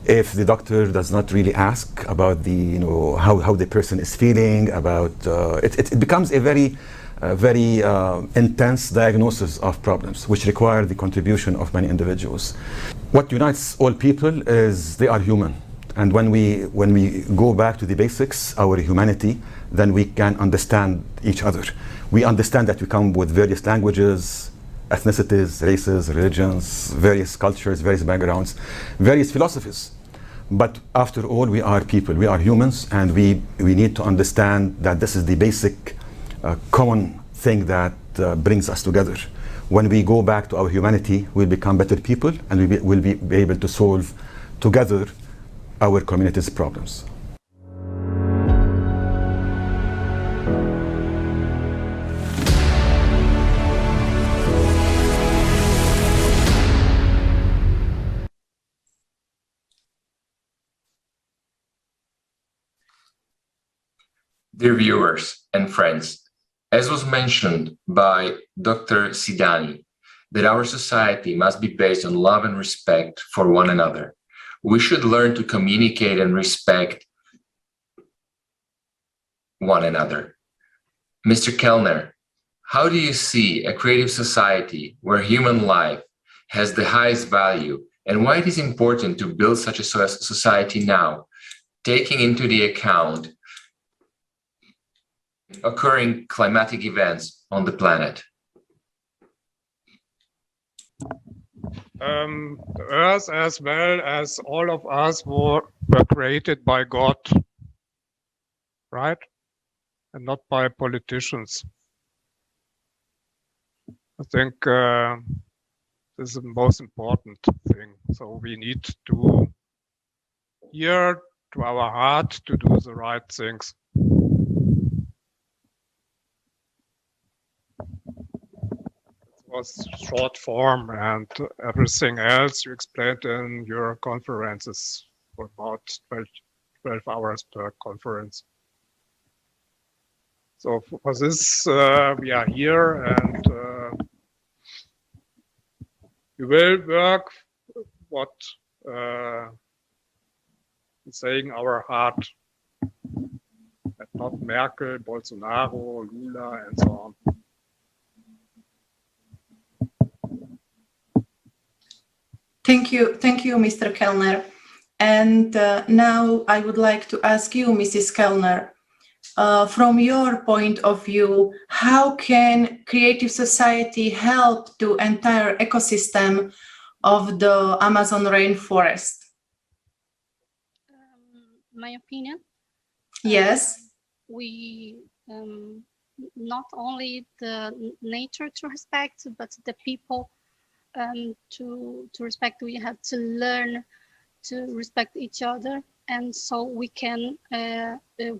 If the doctor does not really ask about the how the person is feeling, about it becomes a very intense diagnosis of problems, which require the contribution of many individuals. What unites all people is they are human. And when we go back to the basics, our humanity, then we can understand each other. We understand that we come with various languages, ethnicities, races, religions, various cultures, various backgrounds, various philosophies. But after all, we are people, we are humans, and we need to understand that this is the basic common thing that brings us together. When we go back to our humanity, we'll become better people, and we'll be able to solve together our community's problems. Dear viewers and friends, as was mentioned by Dr. Sidani, that our society must be based on love and respect for one another. We should learn to communicate and respect one another. Mr. Kellner, how do you see a creative society where human life has the highest value, and why it is important to build such a society now, taking into the account occurring climatic events on the planet? The Earth, as well as all of us, were created by God, right? And not by politicians. I think this is the most important thing. So we need to hear to our heart to do the right things. It was short form, and everything else you explained in your conferences for about 12 hours per conference. So for this, we are here, and we will work what is saying our heart, and not Merkel, Bolsonaro, Lula, and so on. Thank you, Mr. Kellner. And now I would like to ask you, Mrs. Kellner, from your point of view, how can creative society help the entire ecosystem of the Amazon rainforest? My opinion? Yes. We not only the nature to respect, but the people to respect. We have to learn to respect each other, and so we can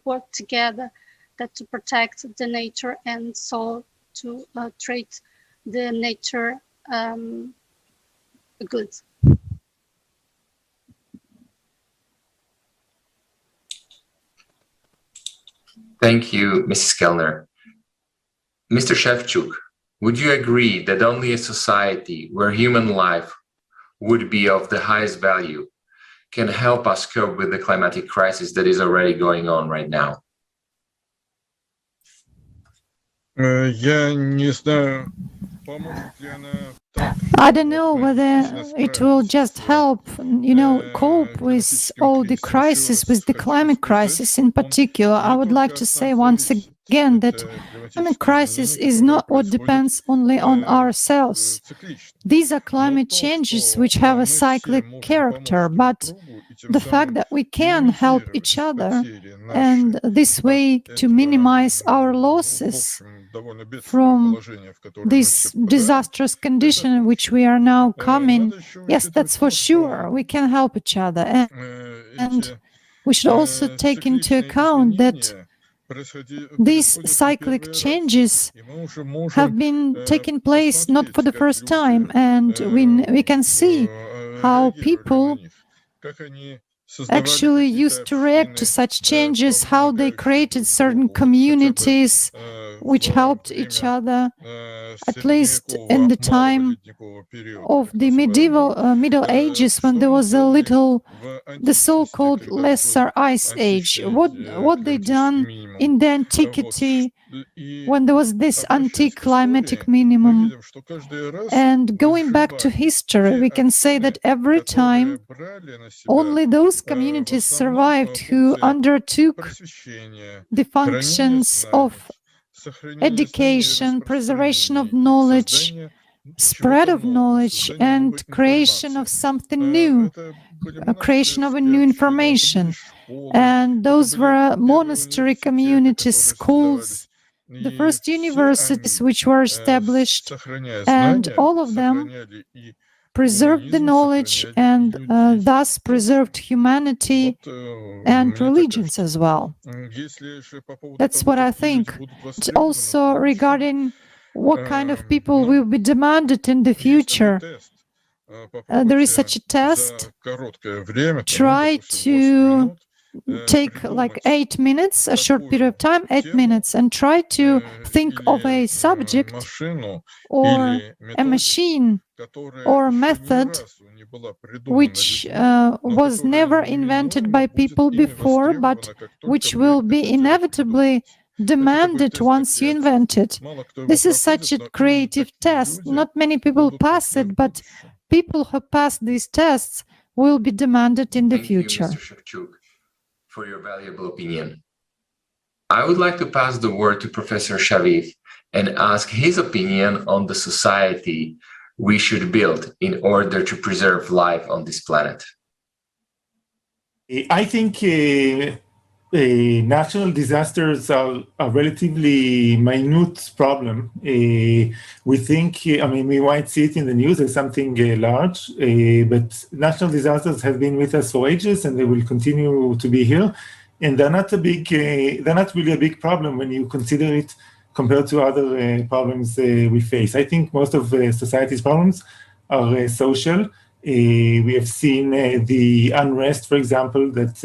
work together to protect the nature, and so to treat the nature good. Thank you, Mrs. Kellner. Mr. Shevchuk, would you agree that only a society where human life would be of the highest value can help us cope with the climatic crisis that is already going on right now? I don't know whether it will just help, cope with all the crises, with the climate crisis in particular. I would like to say once again that crisis is not what depends only on ourselves. These are climate changes which have a cyclic character, but the fact that we can help each other and this way to minimize our losses from this disastrous condition in which we are now coming, yes, that's for sure. We can help each other. And we should also take into account that these cyclic changes have been taking place not for the first time, and we can see how people actually used to react to such changes, how they created certain communities which helped each other, at least in the time of the Middle Ages, when there was the so-called Lesser Ice Age. What they done in the antiquity, when there was this anti-climatic minimum. And going back to history, we can say that every time only those communities survived who undertook the functions of education, preservation of knowledge, spread of knowledge, and creation of something new, creation of a new information. And those were monastery communities, schools, the first universities which were established, and all of them preserved the knowledge and thus preserved humanity and religions as well. That's what I think. It's also regarding what kind of people will be demanded in the future. There is such a test. Try to take like 8 minutes, a short period of time, 8 minutes, and try to think of a subject or a machine or method which was never invented by people before, but which will be inevitably demanded once you invent it. This is such a creative test. Not many people pass it, but people who pass these tests will be demanded in the future. Thank you, Mr. Shevchuk, for your valuable opinion. I would like to pass the word to Professor Shaviv and ask his opinion on the society we should build in order to preserve life on this planet. I think natural disasters are a relatively minute problem. We think, we might see it in the news as something large, but natural disasters have been with us for ages and they will continue to be here. And they're not really a big problem when you consider it compared to other problems we face. I think most of society's problems are social. We have seen the unrest, for example, that,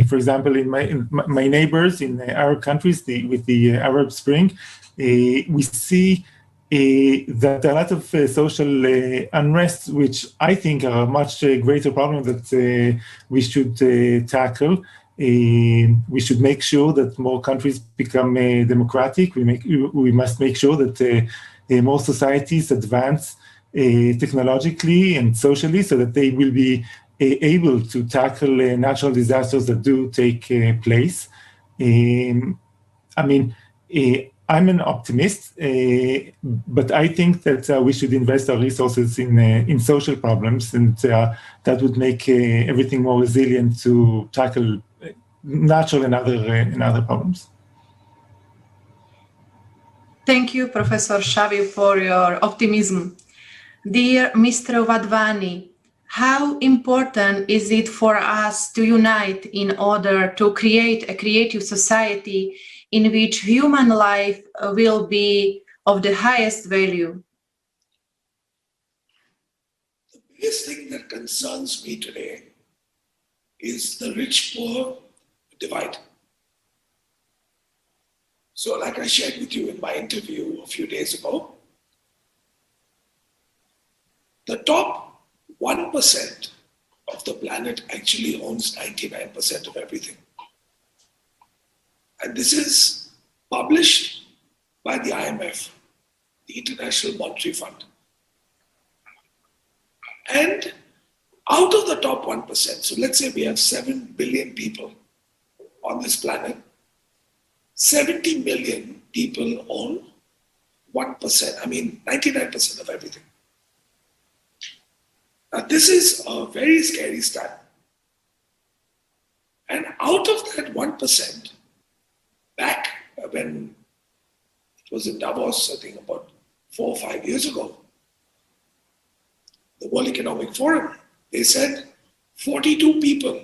for example, in my neighbors in Arab countries with the Arab Spring, we see that a lot of social unrest, which I think are a much greater problem that we should tackle. We should make sure that more countries become democratic. We must make sure that more societies advance technologically and socially so that they will be able to tackle natural disasters that do take place. I'm an optimist, but I think that we should invest our resources in social problems, and that would make everything more resilient to tackle natural and other problems. Thank you, Professor Shaviv, for your optimism. Dear Mr. Wadhwani, how important is it for us to unite in order to create a creative society in which human life will be of the highest value? The biggest thing that concerns me today is the rich-poor divide. So like I shared with you in my interview a few days ago, the top 1% of the planet actually owns 99% of everything. And this is published by the IMF, the International Monetary Fund. And out of the top 1%, so let's say we have 7 billion people on this planet, 70 million people own 1%, 99% of everything. Now, this is a very scary stat. And out of that 1%, back when it was in Davos, I think about 4 or 5 years ago, the World Economic Forum, they said 42 people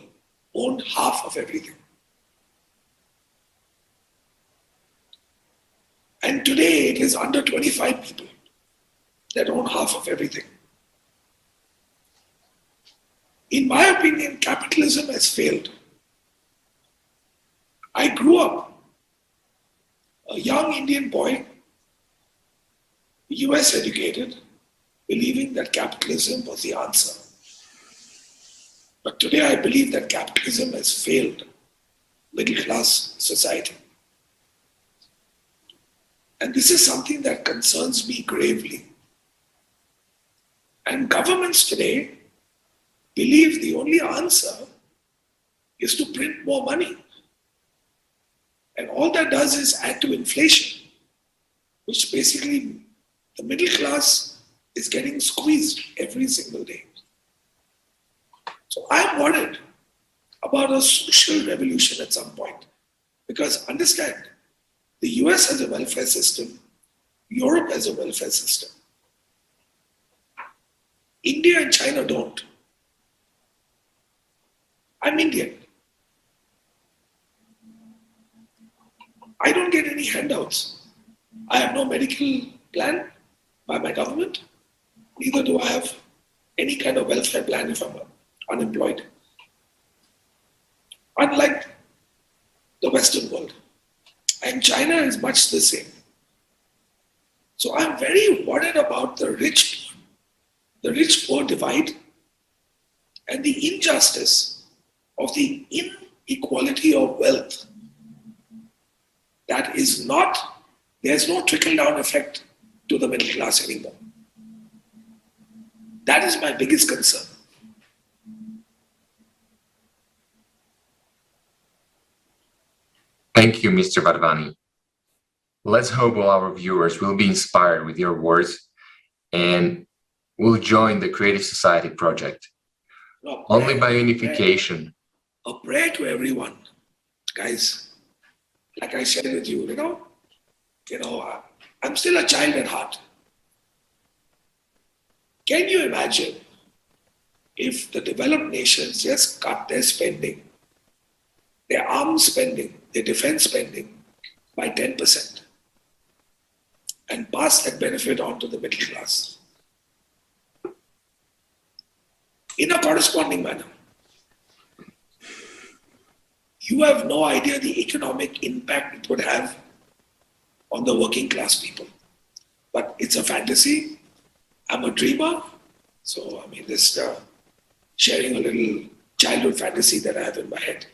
owned half of everything. And today it is under 25 people that own half of everything. In my opinion, capitalism has failed. I grew up a young Indian boy, US educated, believing that capitalism was the answer. But today I believe that capitalism has failed middle class society. And this is something that concerns me gravely. And governments today believe the only answer is to print more money. And all that does is add to inflation, which basically the middle class is getting squeezed every single day. So I'm worried about a social revolution at some point. Because understand, the US has a welfare system, Europe has a welfare system. India and China don't. I'm Indian. I don't get any handouts. I have no medical plan by my government. Neither do I have any kind of welfare plan if I'm unemployed. unlike the Western world. And China is much the same. So I'm very worried about the rich-poor divide and the injustice of the inequality of wealth. That is not, there's no trickle-down effect to the middle class anymore. That is my biggest concern. Thank you, Mr. Varvani. Let's hope all our viewers will be inspired with your words and will join the Creative Society project. Only by unification. A prayer to everyone, guys. Like I shared with you, I'm still a child at heart. Can you imagine if the developed nations just cut their spending, their arms spending, their defense spending by 10% and pass that benefit on to the middle class in a corresponding manner? You have no idea the economic impact it would have on the working class people. But it's a fantasy. I'm a dreamer. So, just sharing a little childhood fantasy that I have in my head.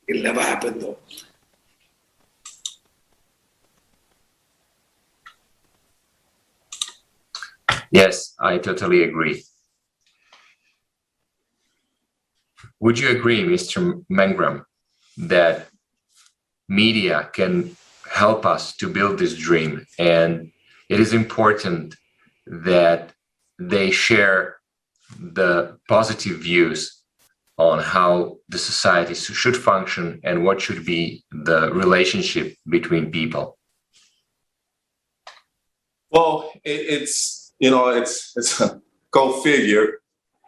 It'll never happen though. Yes, I totally agree. Would you agree, Mr. Mangram, that media can help us to build this dream, and it is important that they share the positive views on how the society should function and what should be the relationship between people? Well, it's a go figure.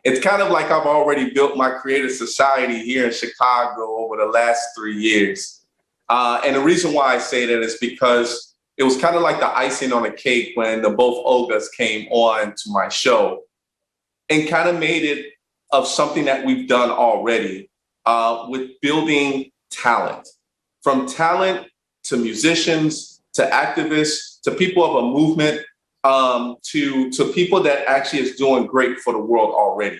It's kind of like I've already built my creative society here in Chicago over the last 3 years. And the reason why I say that is because it was kind of like the icing on the cake when the both Olgas came on to my show and kind of made it of something that we've done already with building talent. From talent to musicians, to activists, to people of a movement, to people that actually is doing great for the world already.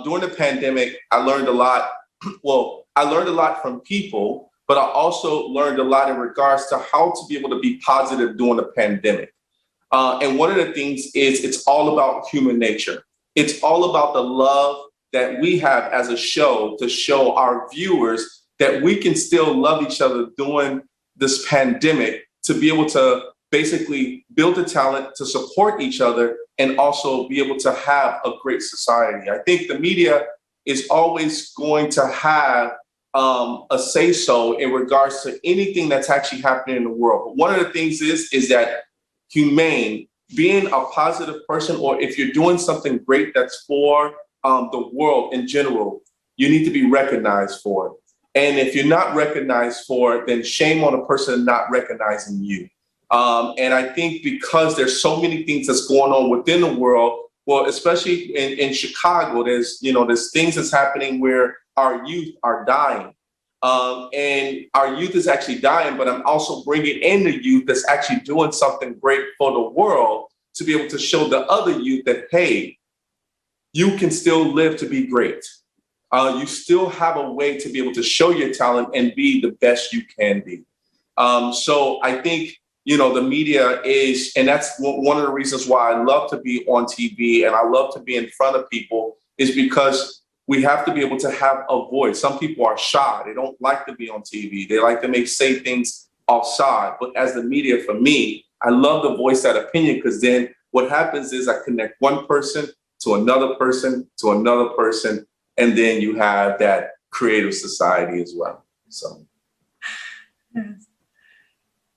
During the pandemic, I learned a lot. Well, I learned a lot from people, but I also learned a lot in regards to how to be able to be positive during the pandemic. And one of the things is it's all about human nature. It's all about the love that we have as a show to show our viewers that we can still love each other during this pandemic, to be able to basically build the talent to support each other and also be able to have a great society. I think the media is always going to have a say-so in regards to anything that's actually happening in the world. But one of the things is that humane, being a positive person, or if you're doing something great that's for the world in general, you need to be recognized for it. And if you're not recognized for it, then shame on a person not recognizing you. And I think because there's so many things that's going on within the world, well, especially in Chicago, there's things that's happening where our youth are dying. And our youth is actually dying, but I'm also bringing in the youth that's actually doing something great for the world to be able to show the other youth that, hey, you can still live to be great. You still have a way to be able to show your talent and be the best you can be. So I think, the media is, and that's one of the reasons why I love to be on TV and I love to be in front of people, is because we have to be able to have a voice. Some people are shy. They don't like to be on TV. They like to say things outside. But as the media, for me, I love to voice that opinion, because then what happens is I connect one person to another person to another person, and then you have that creative society as well. So. Yes.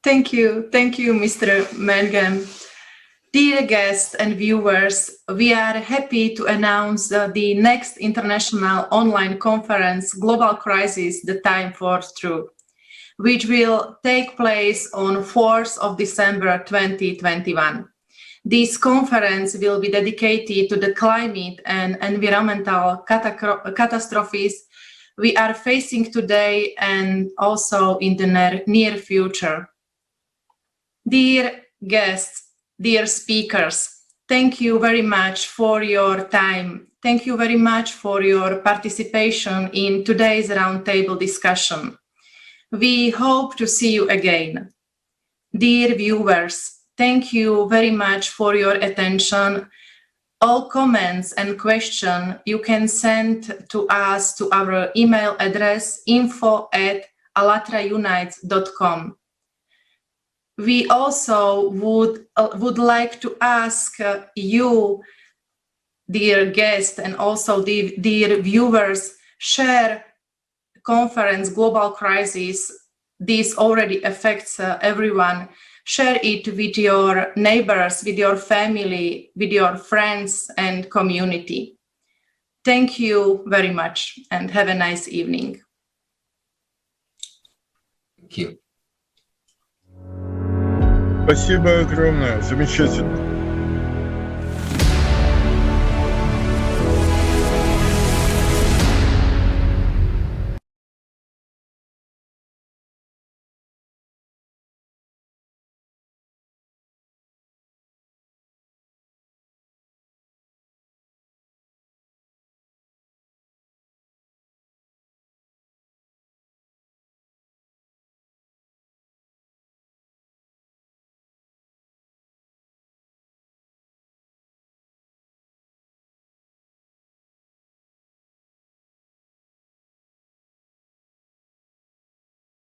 Thank you, Mr. Mangam. Dear guests and viewers, we are happy to announce the next international online conference, Global Crisis, The Time for Truth, which will take place on 4th of December 2021. This conference will be dedicated to the climate and environmental catastrophes we are facing today and also in the near future. Dear guests, dear speakers, thank you very much for your time. Thank you very much for your participation in today's roundtable discussion. We hope to see you again. Dear viewers, thank you very much for your attention. All comments and questions you can send to us to our email address info@allatraunites.com. We also would like to ask you, dear guests, and also dear viewers, share conference Global Crisis. This already affects everyone. Share it with your neighbors, with your family, with your friends and community. Thank you very much and have a nice evening. Thank you. Спасибо огромное, замечательно.